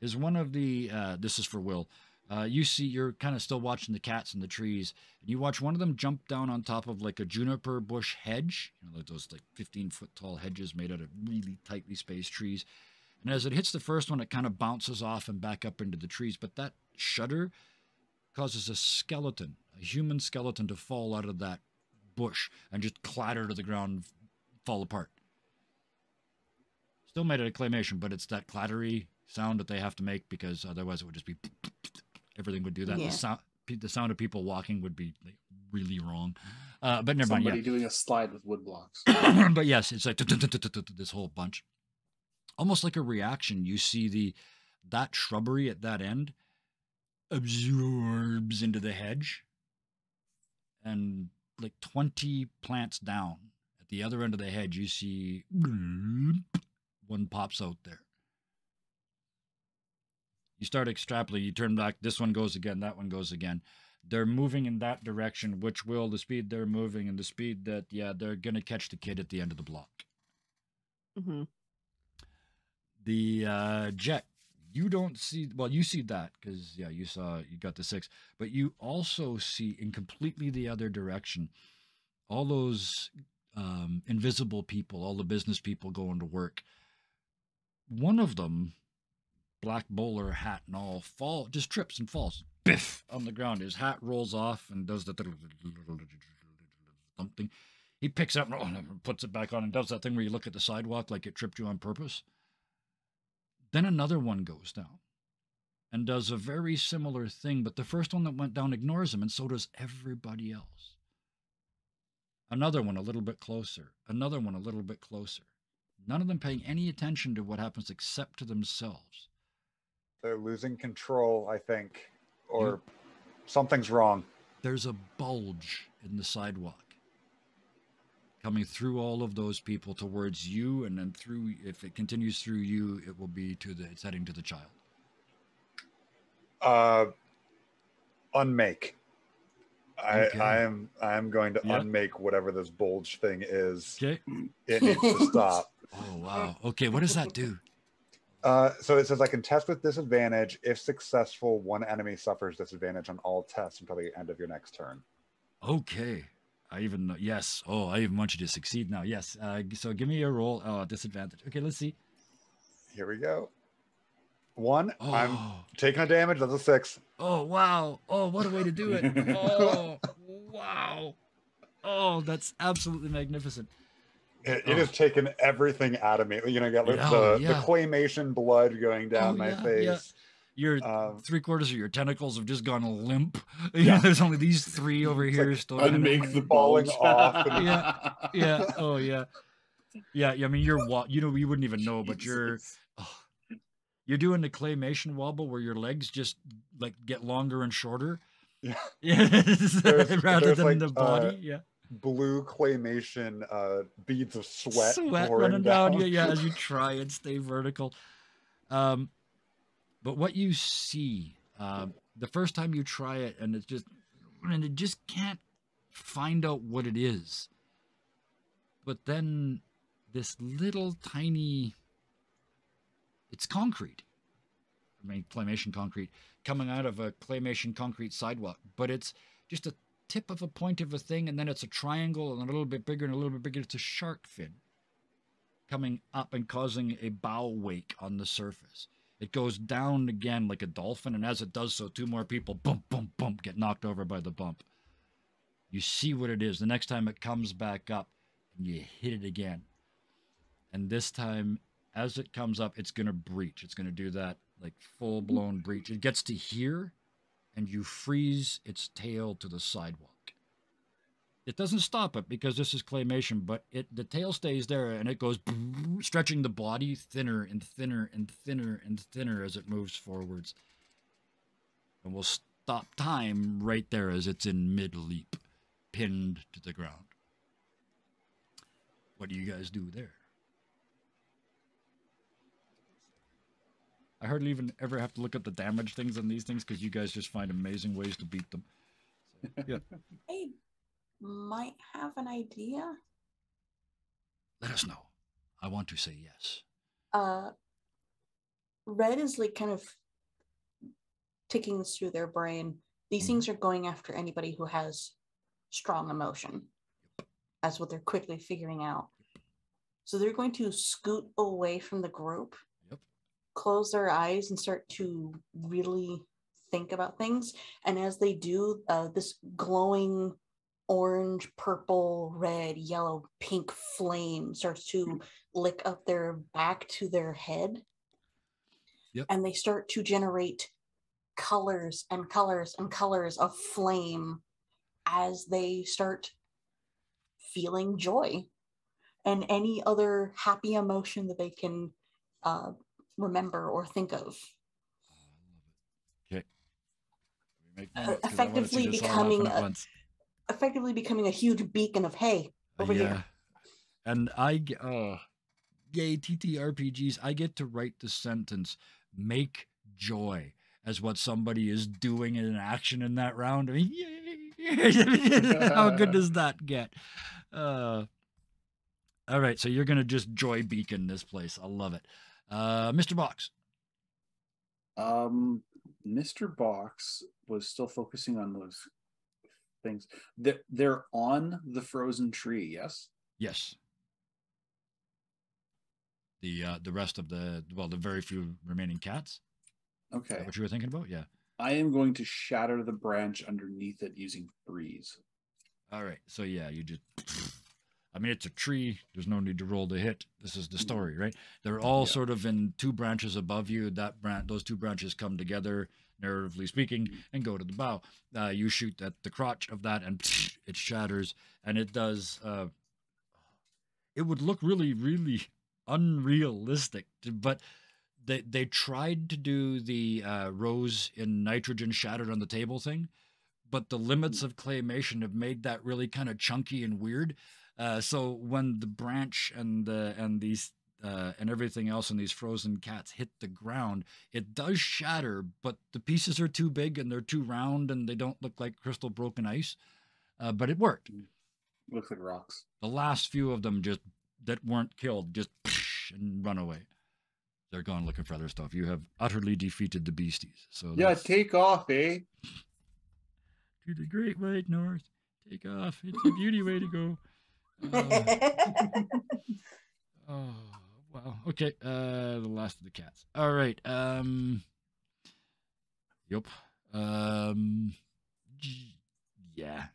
is one of the. This is for Will. You see, you're kind of still watching the cats in the trees, and you watch one of them jump down on top of like a juniper bush hedge, like those like 15-foot tall hedges made out of really tightly spaced trees. And as it hits the first one, it kind of bounces off and back up into the trees. But that shudder causes a skeleton, a human skeleton, to fall out of that bush and just clatter to the ground, fall apart. Still made out of claymation, but it's that clattery sound that they have to make because otherwise it would just be... Everything would do that. Yeah. The sound of people walking would be like really wrong. But never mind. Somebody doing a slide with wood blocks. But yes, it's like this whole bunch. Almost like a reaction. You see that shrubbery at that end absorbs into the hedge. And like 20 plants down at the other end of the hedge, you see one pops out there. You start extrapolating, you turn back, this one goes again, that one goes again. They're moving in that direction, which will, the speed they're moving and the speed that, yeah, they're going to catch the kid at the end of the block. Mm-hmm. The jet, you don't see, well, you see that because, yeah, you got the 6, but you also see in completely the other direction, all those invisible people, all the business people going to work. One of them, black bowler hat and all, just trips and falls, biff, on the ground. His hat rolls off and does the something. He picks up and puts it back on and does that thing where you look at the sidewalk like it tripped you on purpose. Then another one goes down and does a very similar thing, but the first one that went down ignores him, and so does everybody else. Another one a little bit closer. Another one a little bit closer. None of them paying any attention to what happens except to themselves. They're losing control, I think, or something's wrong. There's a bulge in the sidewalk coming through all of those people towards you, and then through, if it continues through you, it will be it's heading to the child. Unmake. Okay. I am going to unmake whatever this bulge thing is. Okay. It needs to stop. Oh, wow. Okay, what does that do? So it says, I can test with disadvantage. If successful, one enemy suffers disadvantage on all tests until the end of your next turn. Okay. I even want you to succeed now. Yes. So give me a roll. Disadvantage. Okay, let's see. Here we go. 1. Oh. I'm taking a damage. That's a 6. Oh, wow. Oh, what a way to do it. Oh, wow. Oh, that's absolutely magnificent. It has taken everything out of me. You know, got the claymation blood going down my face. Yeah. Your 3/4 of your tentacles have just gone limp. Yeah. There's only these 3 over here still. Unmake the falling off. Yeah. Oh, yeah. Yeah. I mean, you wouldn't even know, but you're doing the claymation wobble where your legs just like get longer and shorter. Yeah. Rather than like, the body. Yeah. Blue claymation beads of sweat running down as you try and stay vertical. But what you see the first time you try it, and it just can't find out what it is. But then this little tiny, it's concrete. I mean, claymation concrete coming out of a claymation concrete sidewalk, but it's just a tip of a point of a thing, and then it's a triangle and a little bit bigger and a little bit bigger. It's a shark fin coming up and causing a bow wake on the surface. It goes down again like a dolphin, and as it does so, 2 more people, bump, bump, bump, get knocked over by the bump. You see what it is. The next time it comes back up, and you hit it again. And this time, as it comes up, it's going to breach. It's going to do that like full-blown breach. It gets to here, and you freeze its tail to the sidewalk. It doesn't stop it because this is claymation, but the tail stays there, and it goes stretching the body thinner and thinner and thinner and thinner as it moves forwards. And we'll stop time right there as it's in mid-leap, pinned to the ground. What do you guys do there? I hardly even ever have to look at the damage things on these things because you guys just find amazing ways to beat them. So, yeah. I might have an idea. Let us know. I want to say yes. Red is like kind of ticking through their brain. These things are going after anybody who has strong emotion. That's what they're quickly figuring out. So they're going to scoot away from the group, close their eyes, and start to really think about things. And as they do, this glowing orange, purple, red, yellow, pink flame starts to lick up their back to their head. And they start to generate colors and colors and colors of flame as they start feeling joy and any other happy emotion that they can remember or think of. Okay. Effectively becoming a huge beacon of, hey, over here. And yay, TTRPGs, I get to write the sentence, make joy, as what somebody is doing in an action in that round. I mean, yay! How good does that get? All right, so you're going to just joy beacon this place. I love it. Mr. Box. Mr. Box was still focusing on those things. They're on the frozen tree, yes? Yes. The rest of the very few remaining cats. Okay. Is that what you were thinking about? Yeah. I am going to shatter the branch underneath it using freeze. All right. So yeah, you just. I mean, it's a tree. There's no need to roll to hit. This is the story, right? They're all sort of in two branches above you. Those two branches come together, narratively speaking, and go to the bow. You shoot at the crotch of that, and it shatters. And it does. It would look really, really unrealistic, but they tried to do the rose in nitrogen shattered on the table thing, but the limits of claymation have made that really kind of chunky and weird. So when the branch and everything else in these frozen cats hit the ground, it does shatter, but the pieces are too big and they're too round and they don't look like crystal broken ice. But it worked. Looks like rocks. The last few of them that weren't killed just and run away. They're gone looking for other stuff. You have utterly defeated the beasties. So take off, eh? To the great white north. Take off. It's a beauty way to go. Oh, wow. Okay. The last of the cats. All right. Yep. Yeah.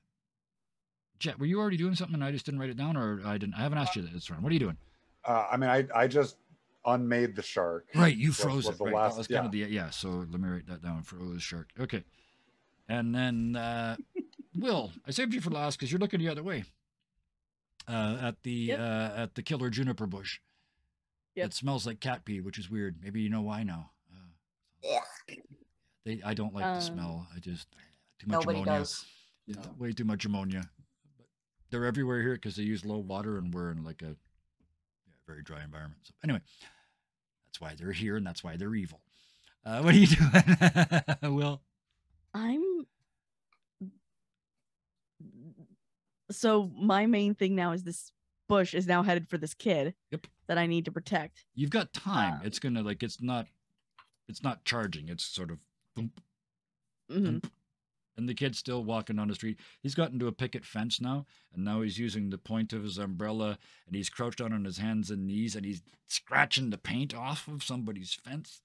Jet, were you already doing something and I just didn't write it down, or I haven't asked you this round. What are you doing? I mean, I just unmade the shark. Right, you froze it. Right. Last, that was kind of the so let me write that down. Froze shark. Okay. And then Will, I saved you for last because you're looking the other way. At the killer juniper bush. It smells like cat pee, which is weird. Maybe you know why now. I don't like the smell. I just too much nobody ammonia. Does. Yeah, way too much ammonia. But they're everywhere here because they use low water and we're in like a very dry environment. So anyway, that's why they're here and that's why they're evil. What are you doing, Will? So my main thing now is this bush is now headed for this kid that I need to protect. You've got time. It's gonna it's not charging. It's sort of boom, boom, and the kid's still walking on the street. He's gotten to a picket fence now, and now he's using the point of his umbrella, and he's crouched down on his hands and knees, and he's scratching the paint off of somebody's fence.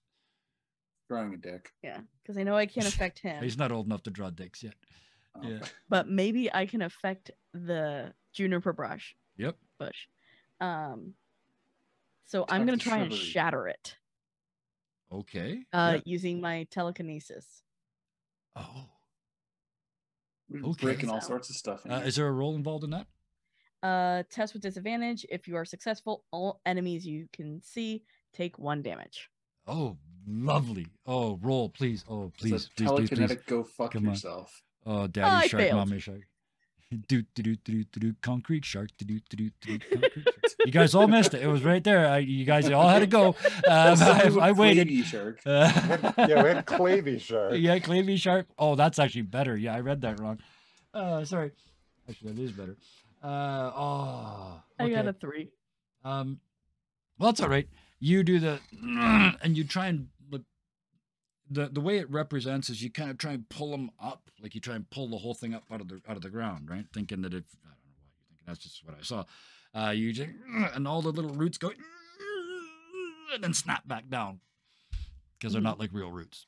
Drawing a dick. Yeah, because I know I can't affect him. He's not old enough to draw dicks yet. Oh. Yeah, but maybe I can affect the juniper bush. Yep. Bush. So I'm gonna try and shatter it. Okay. Using my telekinesis. Oh. Okay. Breaking all sorts of stuff. Is there a role involved in that? Test with disadvantage. If you are successful, all enemies you can see take 1 damage. Oh, lovely. Oh, roll, please. Oh, please. Please, telekinetic, go fuck yourself. Oh, daddy shark, failed. mommy shark. Concrete shark. Concrete shark. You guys all missed it. It was right there. You guys all had to go. I waited. Shark. We had clavy shark. Yeah, clavy shark. Oh, that's actually better. Yeah, I read that wrong. Sorry. Actually, that is better. Okay. I got a 3. Well, that's all right. You do the and you try and look. the way it represents is you kind of try and pull them up, like you try and pull the whole thing up out of the ground, right? Thinking that if I don't know why you're thinking, that's just what I saw. You just, and all the little roots go and then snap back down because they're not like real roots.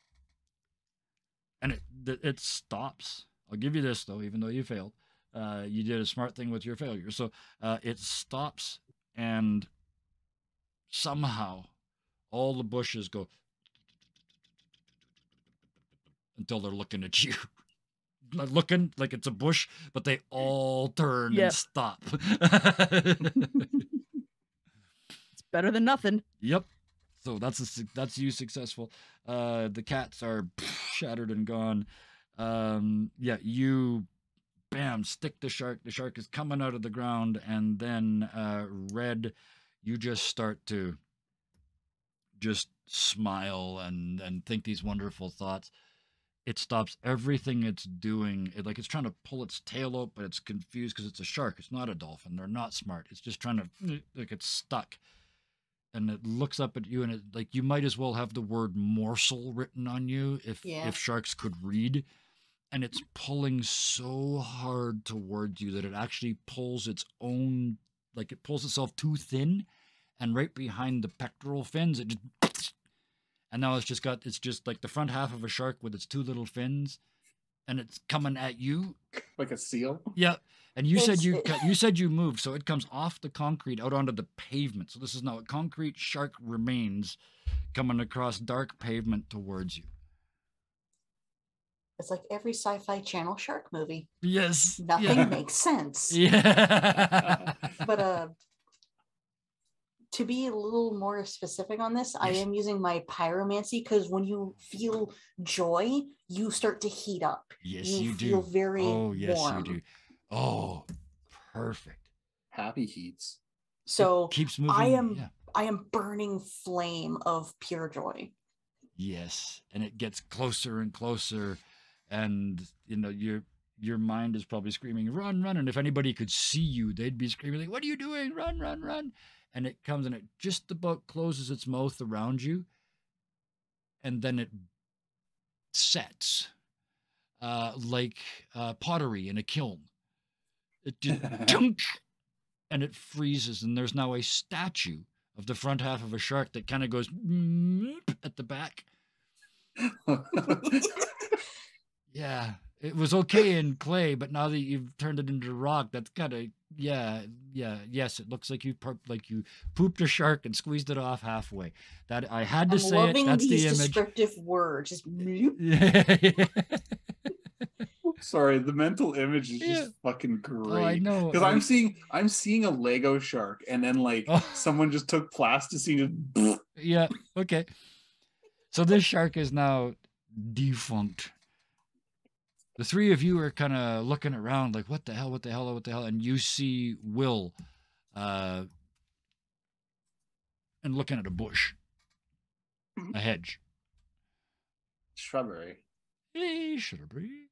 And it stops. I'll give you this though, even though you failed. You did a smart thing with your failure. So it stops, and somehow all the bushes go until they're looking at you. Looking like it's a bush, but they all turn and stop. It's better than nothing. Yep. So that's you successful. The cats are shattered and gone. Yeah, you bam, stick the shark. The shark is coming out of the ground, and then Red, you just start to just smile and think these wonderful thoughts. It stops everything it's doing. It's trying to pull its tail out, but it's confused because it's a shark. It's not a dolphin. They're not smart. It's just trying to, it's stuck. And it looks up at you, and it you might as well have the word morsel written on you if sharks could read. And it's pulling so hard towards you that it actually pulls its own, it pulls itself too thin, and right behind the pectoral fins, it just, and now it's just like the front half of a shark with its two little fins, and it's coming at you like a seal. Yeah. And you said you moved, so it comes off the concrete out onto the pavement. So this is now a concrete shark remains coming across dark pavement towards you. It's like every Sci-Fi Channel shark movie. Yes. Nothing makes sense. Yeah. But to be a little more specific on this, I am using my pyromancy because when you feel joy, you start to heat up. Yes, you do. You feel very warm. You do. Oh, perfect. Happy heats. So it keeps moving. I am burning flame of pure joy. Yes, and it gets closer and closer, and your mind is probably screaming, "Run, run!" And if anybody could see you, they'd be screaming, like, "What are you doing? Run, run, run!" And it comes and it just about closes its mouth around you, and then it sets like pottery in a kiln. It just chunk, and it freezes, and there's now a statue of the front half of a shark that kind of goes at the back. Yeah, it was okay in clay, but now that you've turned it into rock, that's kind of yes. It looks like you pooped a shark and squeezed it off halfway. That I had to say it. That's the image. Descriptive words. Just Sorry, the mental image is just fucking great. Oh, I know. Because I'm seeing a Lego shark, and then someone just took plasticine and yeah. Okay. So this shark is now defunct. The three of you are kind of looking around like, what the hell, what the hell, what the hell? And you see Will and looking at a bush, a hedge. Shrubbery. Hey, shrubbery.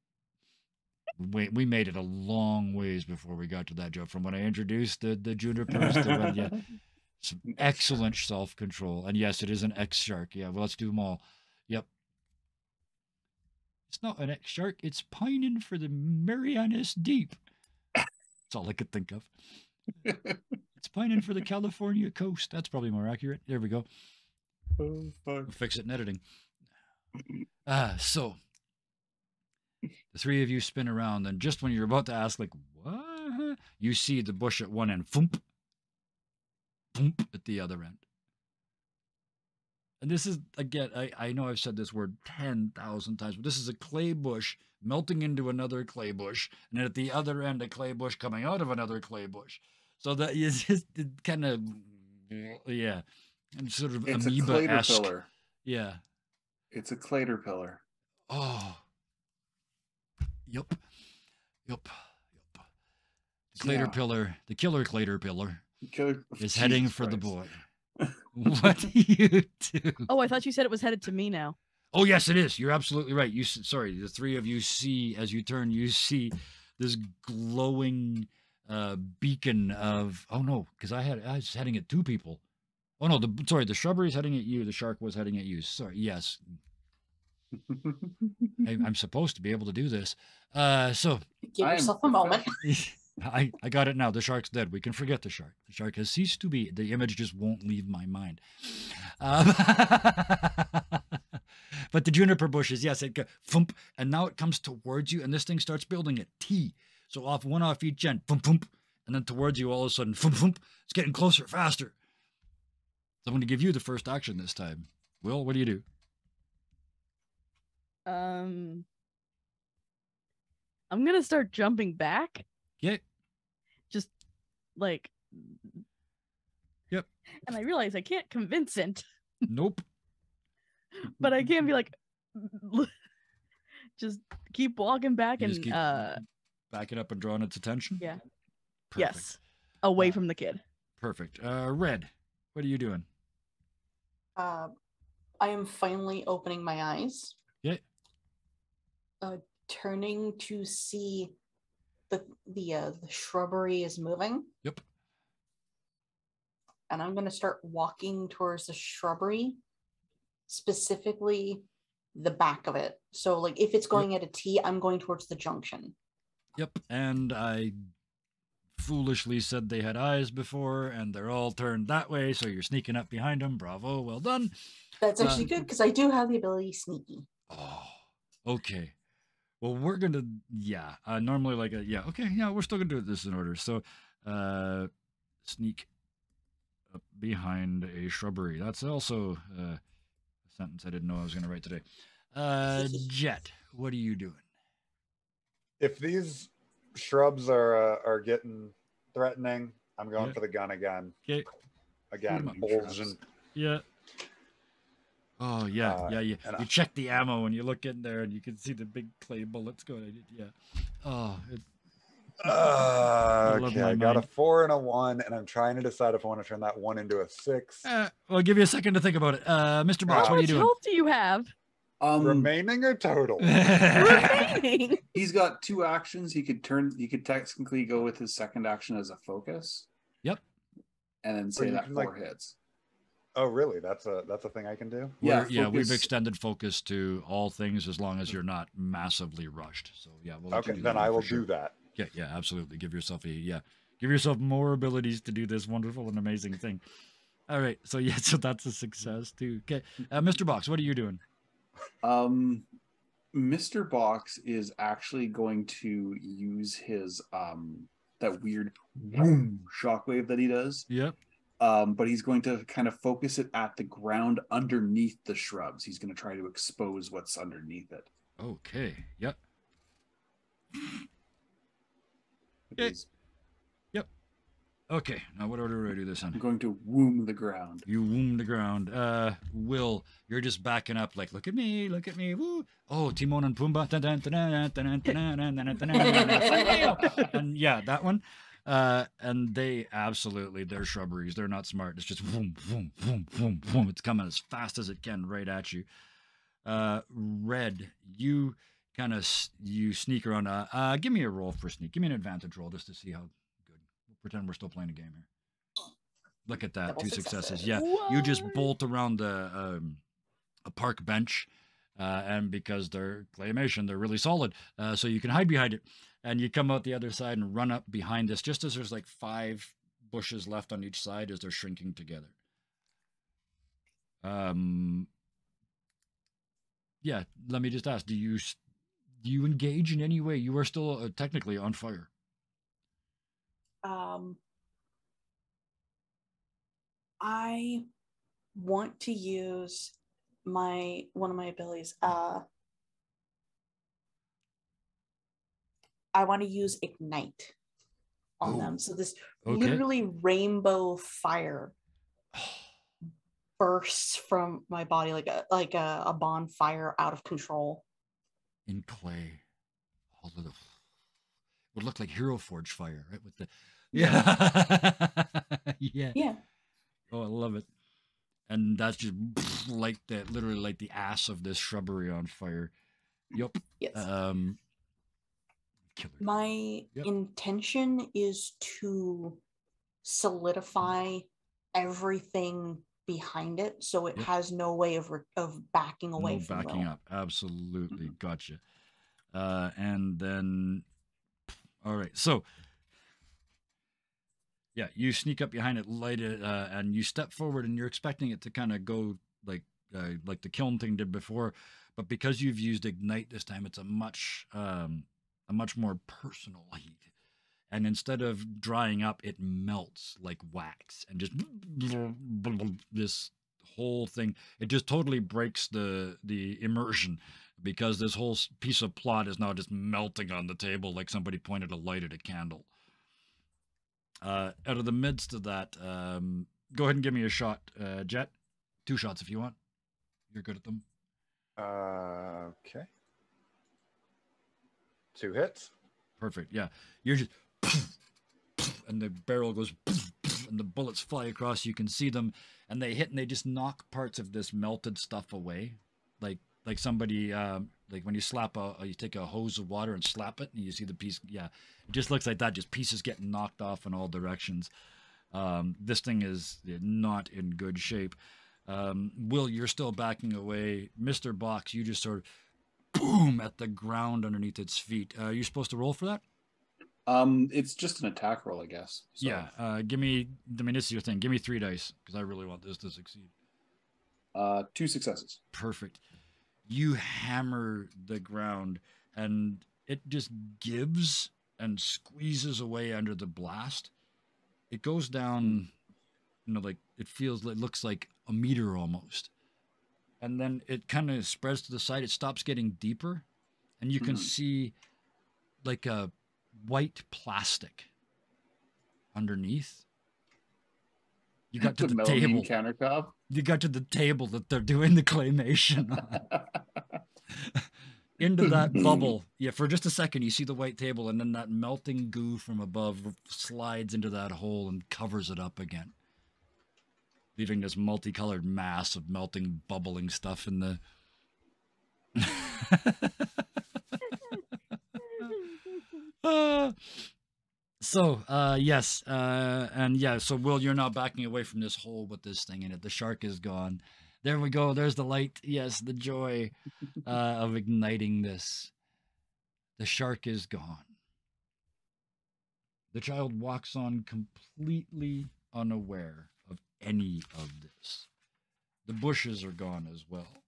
We made it a long ways before we got to that joke. From when I introduced the junipers to some excellent self-control. And yes, it is an X-shark. Yeah, well, let's do them all. Yep. It's not an X-shark. It's pining for the Marianas Deep. That's all I could think of. It's pining for the California coast. That's probably more accurate. There we go. Oh, fuck. We'll fix it in editing. So the three of you spin around, and just when you're about to ask, like, what? You see the bush at one end, thump, thump at the other end. And this is, again, I know I've said this word 10,000 times, but this is a clay bush melting into another clay bush, and at the other end, a clay bush coming out of another clay bush. So that is just kind of, yeah, and sort of amoeba-esque. Caterpillar. Yeah. It's a caterpillar. Oh. Yup. The caterpillar, the killer caterpillar, is heading for the boy. What do you do? Oh, I thought you said it was headed to me now. Oh, yes, it is. You're absolutely right. Sorry, the three of you see, as you turn, you see this glowing beacon of, oh no, because I was heading at two people. Oh no, the shrubbery's heading at you. The shark was heading at you. Sorry, yes. I'm supposed to be able to do this. So give yourself a moment. I got it now. The shark's dead. We can forget the shark. The shark has ceased to be. The image just won't leave my mind. But the juniper bushes, yes, it goes thump, and now it comes towards you, and this thing starts building a T. So one off each end, thump, thump, and then towards you all of a sudden, thump, thump. It's getting closer, faster. So I'm going to give you the first action this time. Will, what do you do? I'm gonna start jumping back. Yeah. Just like. Yep. And I realize I can't convince it. Nope. But I can be like, just keep walking back and keep backing up and drawing its attention. Yeah. Perfect. Yes. Away from the kid. Perfect. Red, what are you doing? I am finally opening my eyes. Yeah. Turning to see the shrubbery is moving. Yep. And I'm going to start walking towards the shrubbery, specifically the back of it. So, like, if it's going at a T, I'm going towards the junction. Yep. And I foolishly said they had eyes before, and they're all turned that way, so you're sneaking up behind them. Bravo. Well done. That's actually good, because I do have the ability sneaky. Oh, okay. Well, we're going to, normally we're still going to do this in order. So, sneak up behind a shrubbery. That's also a sentence I didn't know I was going to write today. Jet, what are you doing? If these shrubs are getting threatening, I'm going for the gun again. Okay. Again, bulging. Yeah. Oh, yeah. You check the ammo and you look in there and you can see the big clay bullets going. Yeah. Oh, okay, I got a 4 and a 1, and I'm trying to decide if I want to turn that 1 into a 6. Well, I'll give you a second to think about it. Mr. Box, what are you doing? How much health do you have? Remaining or total? Remaining. He's got 2 actions. He could technically go with his second action as a focus. Yep. And then say that 4 hits. Oh, really? That's a thing I can do? Yeah, we've extended focus to all things as long as you're not massively rushed. So we'll okay, then I will do that. Yeah, absolutely. Give yourself more abilities to do this wonderful and amazing thing. All right, so that's a success too. Okay, Mr. Box, what are you doing? Mr. Box is actually going to use his that weird boom shockwave that he does. Yep. But he's going to kind of focus it at the ground underneath the shrubs. He's going to try to expose what's underneath it. Okay. Yep. Yep. Okay. Now, what order do I do this in? I'm going to womb the ground. You womb the ground. Will, you're just backing up like, look at me, woo. Oh, Timon and Pumbaa. And yeah, that one. And they're shrubberies. They're not smart. It's just boom, boom, boom, boom, boom. It's coming as fast as it can right at you. Red, you sneak around. Give me a roll for sneak. Give me an advantage roll just to see how good. We'll pretend we're still playing a game here. Look at that, 2 successes. Yeah, what? You just bolt around a park bench, and because they're claymation, they're really solid. So you can hide behind it. And you come out the other side and run up behind this, just as there's like 5 bushes left on each side as they're shrinking together. Yeah, let me just ask, do you engage in any way? You are still technically on fire. I want to use one of my abilities. I want to use ignite on them. So this literally rainbow fire bursts from my body like a bonfire out of control. In clay. All of the would look like Hero Forge fire, right? With the yeah. Oh, I love it. And that's just like that, literally like the ass of this shrubbery on fire. Yep. Yes. Killer. My intention is to solidify everything behind it, so it has no way of backing away from backing Will. up. Absolutely. Gotcha. And then, all right. So, yeah, you sneak up behind it, light it, and you step forward, and you're expecting it to kind of go like the kiln thing did before, but because you've used ignite this time, it's a much more personal heat. And instead of drying up, it melts like wax and just this whole thing. It just totally breaks the immersion, because this whole piece of plot is now just melting on the table like somebody pointed a light at a candle. Out of the midst of that, go ahead and give me a shot, Jet. 2 shots if you want. You're good at them. Okay. 2 hits. Perfect. Yeah. You're just and the barrel goes and the bullets fly across. You can see them, and they hit, and they just knock parts of this melted stuff away, like somebody like when you slap you take a hose of water and slap it, and you see the piece. Yeah, it just looks like that. Just pieces getting knocked off in all directions. This thing is not in good shape. Will, you're still backing away. Mr. Box, you just sort of boom at the ground underneath its feet. Are you supposed to roll for that? It's just an attack roll, I guess. So. Yeah. Give me. I mean, this is your thing. Give me 3 dice, because I really want this to succeed. 2 successes. Perfect. You hammer the ground, and it just gives and squeezes away under the blast. It goes down, like it looks like a meter almost. And then it kind of spreads to the side. It stops getting deeper, and you can see like a white plastic underneath. You got to the table. Countertop. You got to the table that they're doing the claymation on. Into that bubble. Yeah, for just a second, you see the white table, and then that melting goo from above slides into that hole and covers it up again, leaving this multicolored mass of melting, bubbling stuff in the... Yes. And yeah, so Will, you're now backing away from this hole with this thing in it. The shark is gone. There we go. There's the light. Yes, the joy of igniting this. The shark is gone. The child walks on completely unaware of any of this. The bushes are gone as well.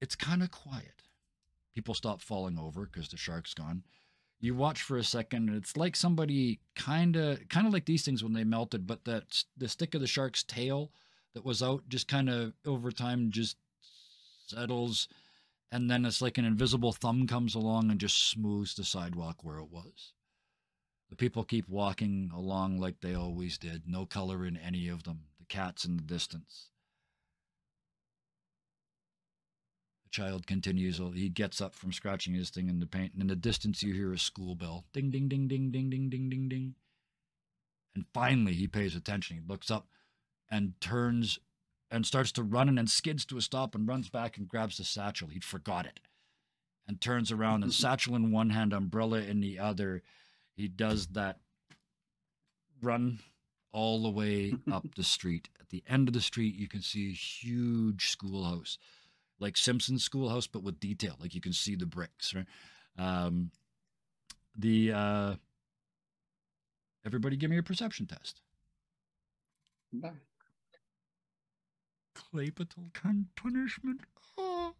It's kind of quiet. People stop falling over because the shark's gone. You watch for a second, and it's like somebody kind of like these things when they melted, but the stick of the shark's tail that was out just kind of over time just settles, and then it's like an invisible thumb comes along and just smooths the sidewalk where it was. The people keep walking along like they always did. No color in any of them. The cat's in the distance. The child continues. He gets up from scratching his thing in the paint, and in the distance you hear a school bell. Ding, ding, ding, ding, ding, ding, ding, ding, ding. And finally he pays attention. He looks up and turns and starts to run, and then skids to a stop and runs back and grabs the satchel. He'd forgot it. And turns around, and satchel in one hand, umbrella in the other. He does that run all the way up the street. At the end of the street, you can see a huge schoolhouse, like Simpson's schoolhouse, but with detail. Like you can see the bricks, right? Everybody give me a perception test. Bye. Claypatal kind punishment. Oh.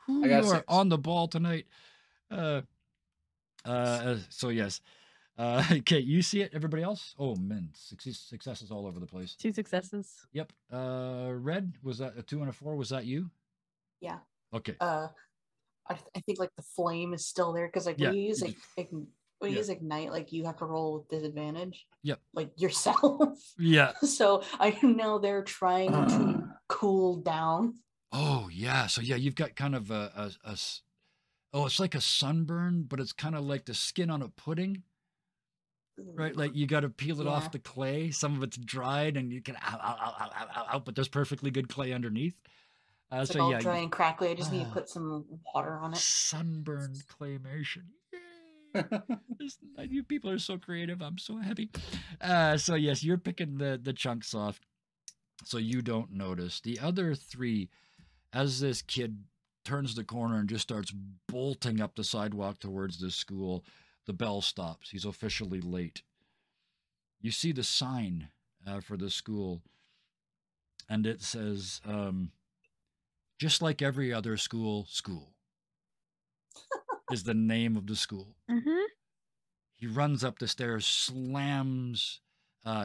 You are 6. on the ball tonight. So yes. Okay, you see it. Everybody else? Oh man, successes all over the place. 2 successes. Yep. Red, was that a 2 and a 4? Was that you? Yeah. Okay. I think like the flame is still there, because like when you use use ignite, like you have to roll with disadvantage. Yep. Like yourself. Yeah. So I know they're trying to cool down. Oh yeah. So yeah, you've got kind of it's like a sunburn, but it's kind of like the skin on a pudding. Right, like you got to peel it off the clay. Some of it's dried, and you can out, but there's perfectly good clay underneath. It's all dry and crackly. I just need to put some water on it. Sunburned claymation. Yay! You people are so creative. I'm so happy. So yes, you're picking the chunks off, so you don't notice. The other three, as this kid turns the corner and just starts bolting up the sidewalk towards the school, the bell stops. He's officially late. You see the sign for the school, and it says, just like every other school is the name of the school. Mm-hmm. He runs up the stairs, slams,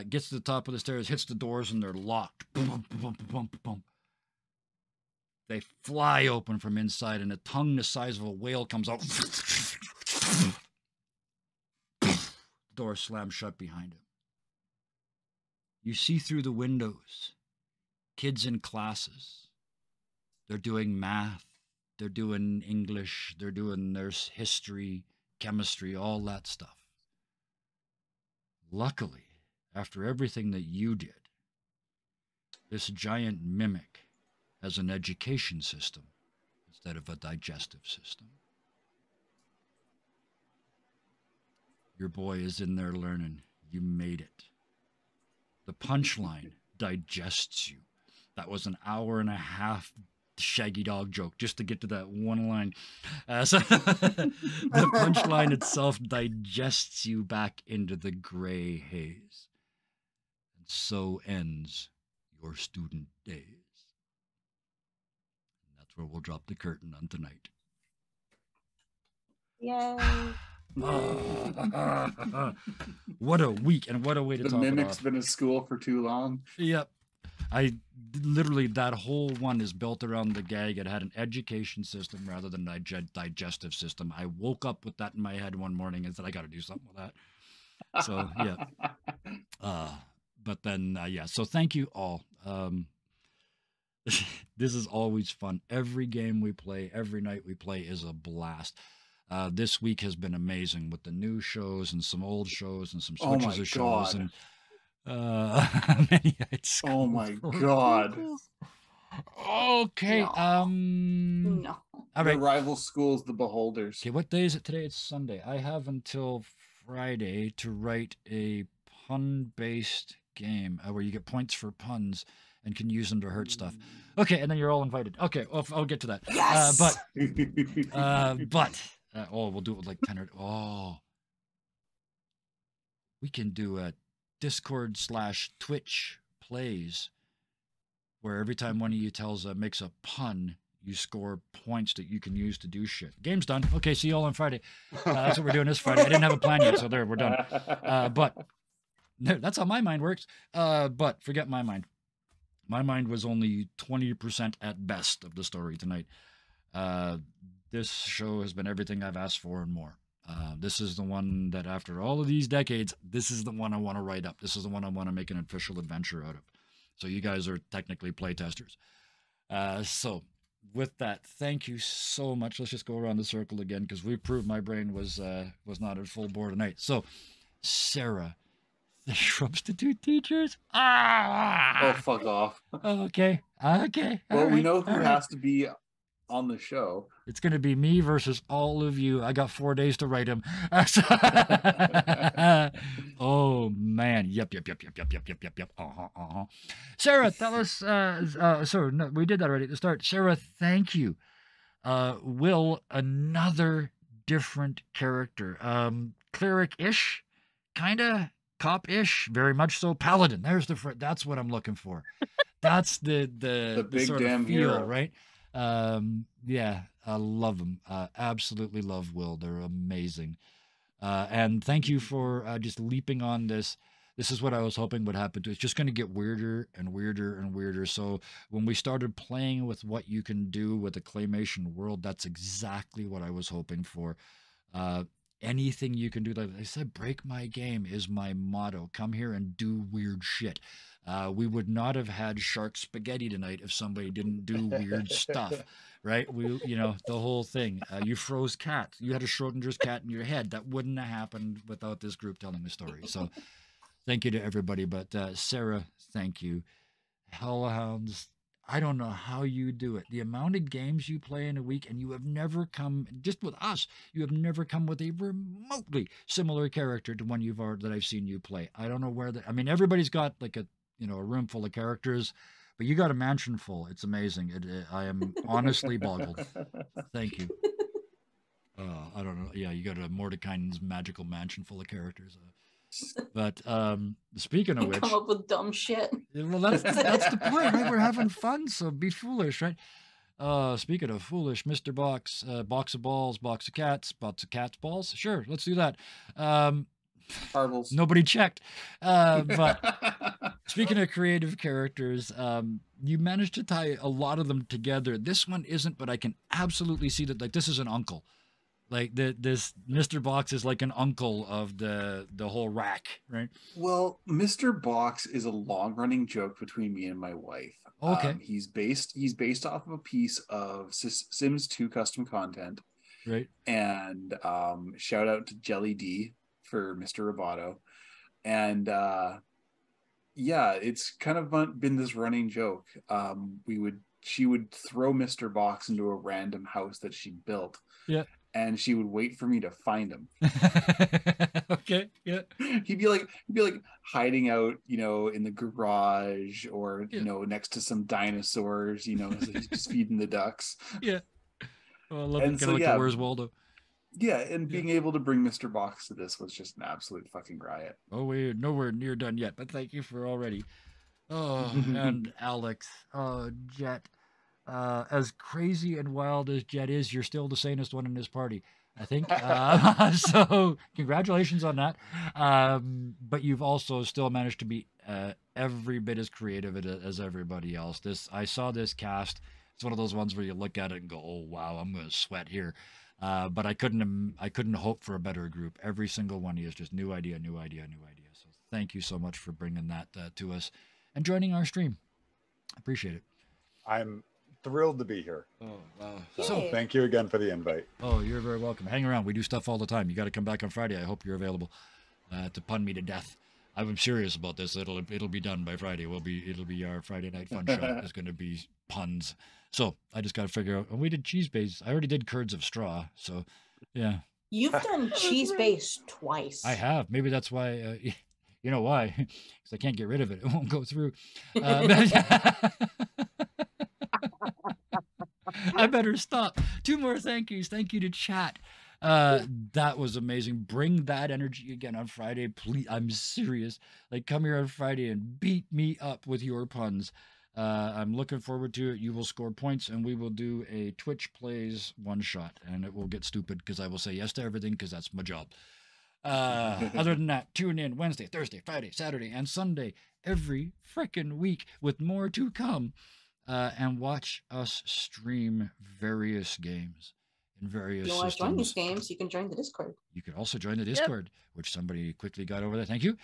gets to the top of the stairs, hits the doors, and they're locked. Boom, boom, boom, boom, boom. They fly open from inside, and a tongue the size of a whale comes out. Door slams shut behind him. You see through the windows kids in classes. They're doing math, they're doing English, they're doing their history, chemistry, all that stuff. Luckily, after everything that you did, this giant mimic has an education system instead of a digestive system. Your boy is in there learning. You made it. The punchline digests you. That was an hour and a half Shaggy Dog joke just to get to that one line. So the punchline itself digests you back into the gray haze. And so ends your student days. And that's where we'll drop the curtain on tonight. Yay. What a week, and what a way to top it off. The mimic's been in school for too long. Yep. I literally, that whole one is built around the gag. It had an education system rather than a digestive system. I woke up with that in my head one morning and said, I got to do something with that. So, yeah. But then, yeah. So thank you all. This is always fun. Every game we play, every night we play is a blast. This week has been amazing with the new shows and some old shows and some switches of shows. And oh my god. Okay. No. No. All right. The rival schools, the Beholders. Okay, what day is it today? It's Sunday. I have until Friday to write a pun-based game where you get points for puns and can use them to hurt stuff. Okay, and then you're all invited. Okay, I'll get to that. Yes! We'll do it with like 10 or... we can do a Discord/Twitch plays where every time one of you makes a pun, you score points that you can use to do shit. Game's done. Okay, see you all on Friday. That's what we're doing this Friday. I didn't have a plan yet, so there, we're done. But that's how my mind works. But forget my mind. My mind was only 20% at best of the story tonight. This show has been everything I've asked for and more. This is the one that after all of these decades, this is the one I want to write up. This is the one I want to make an official adventure out of. So you guys are technically playtesters. So with that, thank you so much. Let's just go around the circle again because we proved my brain was not at full bore tonight. So Sarah, the substitute teachers. Oh, fuck off. Okay. Well, we know who has to be on the show. It's going to be me versus all of you. I got 4 days to write him. Oh, man. Yep. Sarah, tell us. No, we did that already at the start. Sarah, thank you. Will, another different character. Cleric-ish, kind of cop-ish, very much so. Paladin. There's that's what I'm looking for. That's the big sort damn of feel, hero. right? Yeah, I love them. Absolutely love Will. They're amazing. And thank you for just leaping on this. This is what I was hoping would happen to. It's just going to get weirder and weirder and weirder. So when we started playing with what you can do with the claymation world, that's exactly what I was hoping for. Anything you can do. Like I said, break my game is my motto. Come here and do weird shit. We would not have had shark spaghetti tonight if somebody didn't do weird stuff, right? The whole thing. You froze cats. You had a Schrodinger's cat in your head. That wouldn't have happened without this group telling the story. So thank you to everybody. But Sarah, thank you. Hellhounds, I don't know how you do it. The amount of games you play in a week, and you have never come, just with us, you have never come with a remotely similar character to one that I've seen you play. I don't know where I mean, everybody's got like a room full of characters, but you got a mansion full. It's amazing. I am honestly boggled. Thank you. I don't know. Yeah, you got a Mordecai's magical mansion full of characters. But speaking of which, come up with dumb shit. Well, that's the point, right? We're having fun, so be foolish, right? Speaking of foolish, Mr. Box, box of balls, box of cats balls. Sure, let's do that. Marbles. Nobody checked. But speaking of creative characters, you managed to tie a lot of them together. This one isn't, but I can absolutely see that. Like, this is an uncle. Like this Mr. Box is like an uncle of the whole rack, right? Well, Mr. Box is a long-running joke between me and my wife. Okay. He's based off of a piece of Sims 2 custom content. Right. And shout out to Jelly D for Mr. Roboto. And yeah, it's kind of been this running joke. She would throw Mr. Box into a random house that she built. Yeah. And she would wait for me to find him. Okay, yeah. He'd be like hiding out, in the garage or next to some dinosaurs, so he's just feeding the ducks. Yeah. Well, I love it. Kind of like Where's Waldo? Yeah, and being able to bring Mr. Box to this was just an absolute fucking riot. Oh, we're nowhere near done yet, but thank you for already. Oh, and Alex, Jet. As crazy and wild as Jet is, you're still the sanest one in this party, I think. So congratulations on that. But you've also still managed to be every bit as creative as everybody else. I saw this cast. It's one of those ones where you look at it and go, "Oh wow, I'm going to sweat here." But I couldn't hope for a better group. Every single one is just new idea. So thank you so much for bringing that to us and joining our stream. Appreciate it. I'm thrilled to be here. Oh, wow. So thank you again for the invite. Oh, you're very welcome. Hang around. We do stuff all the time. You got to come back on Friday. I hope you're available to pun me to death. I'm serious about this. It'll be done by Friday. It'll be our Friday night fun show. It's going to be puns. So I just got to figure out. And we did cheese base. I already did curds of straw. So yeah. You've done cheese base twice. I have. Maybe that's why. You know why? Because I can't get rid of it. It won't go through. I better stop. 2 more thank yous. Thank you to chat. That was amazing. Bring that energy again on Friday, please. I'm serious. Like, come here on Friday and beat me up with your puns. I'm looking forward to it. You will score points, and we will do a Twitch Plays one shot, and it will get stupid because I will say yes to everything because that's my job. Other than that, tune in Wednesday, Thursday, Friday, Saturday, and Sunday every frickin' week with more to come. And watch us stream various games in various systems. If you want to join these games, you can join the Discord. You can also join the Discord, which somebody quickly got over there. Thank you.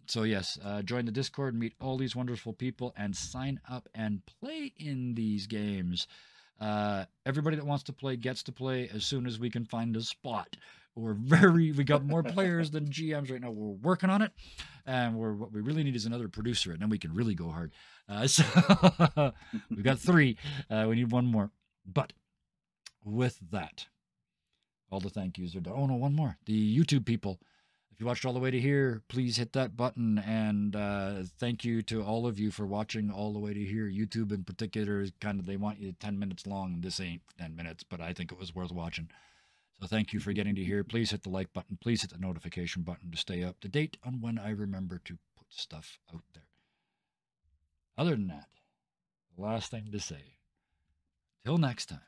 So yes, join the Discord, meet all these wonderful people, and sign up and play in these games. Everybody that wants to play gets to play as soon as we can find a spot. We got more players than GMs right now. We're working on it, and what we really need is another producer, and then we can really go hard. So we've got 3. We need 1 more. But with that, all the thank yous are done. Oh no, 1 more. The YouTube people. If you watched all the way to here, please hit that button. And thank you to all of you for watching all the way to here. YouTube in particular is they want you 10 minutes long. This ain't 10 minutes, but I think it was worth watching. So thank you for getting to here. Please hit the like button. Please hit the notification button to stay up to date on when I remember to put stuff out there. Other than that, the last thing to say, till next time,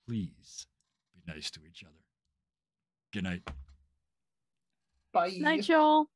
please be nice to each other. Good night. Bye. Night, y'all.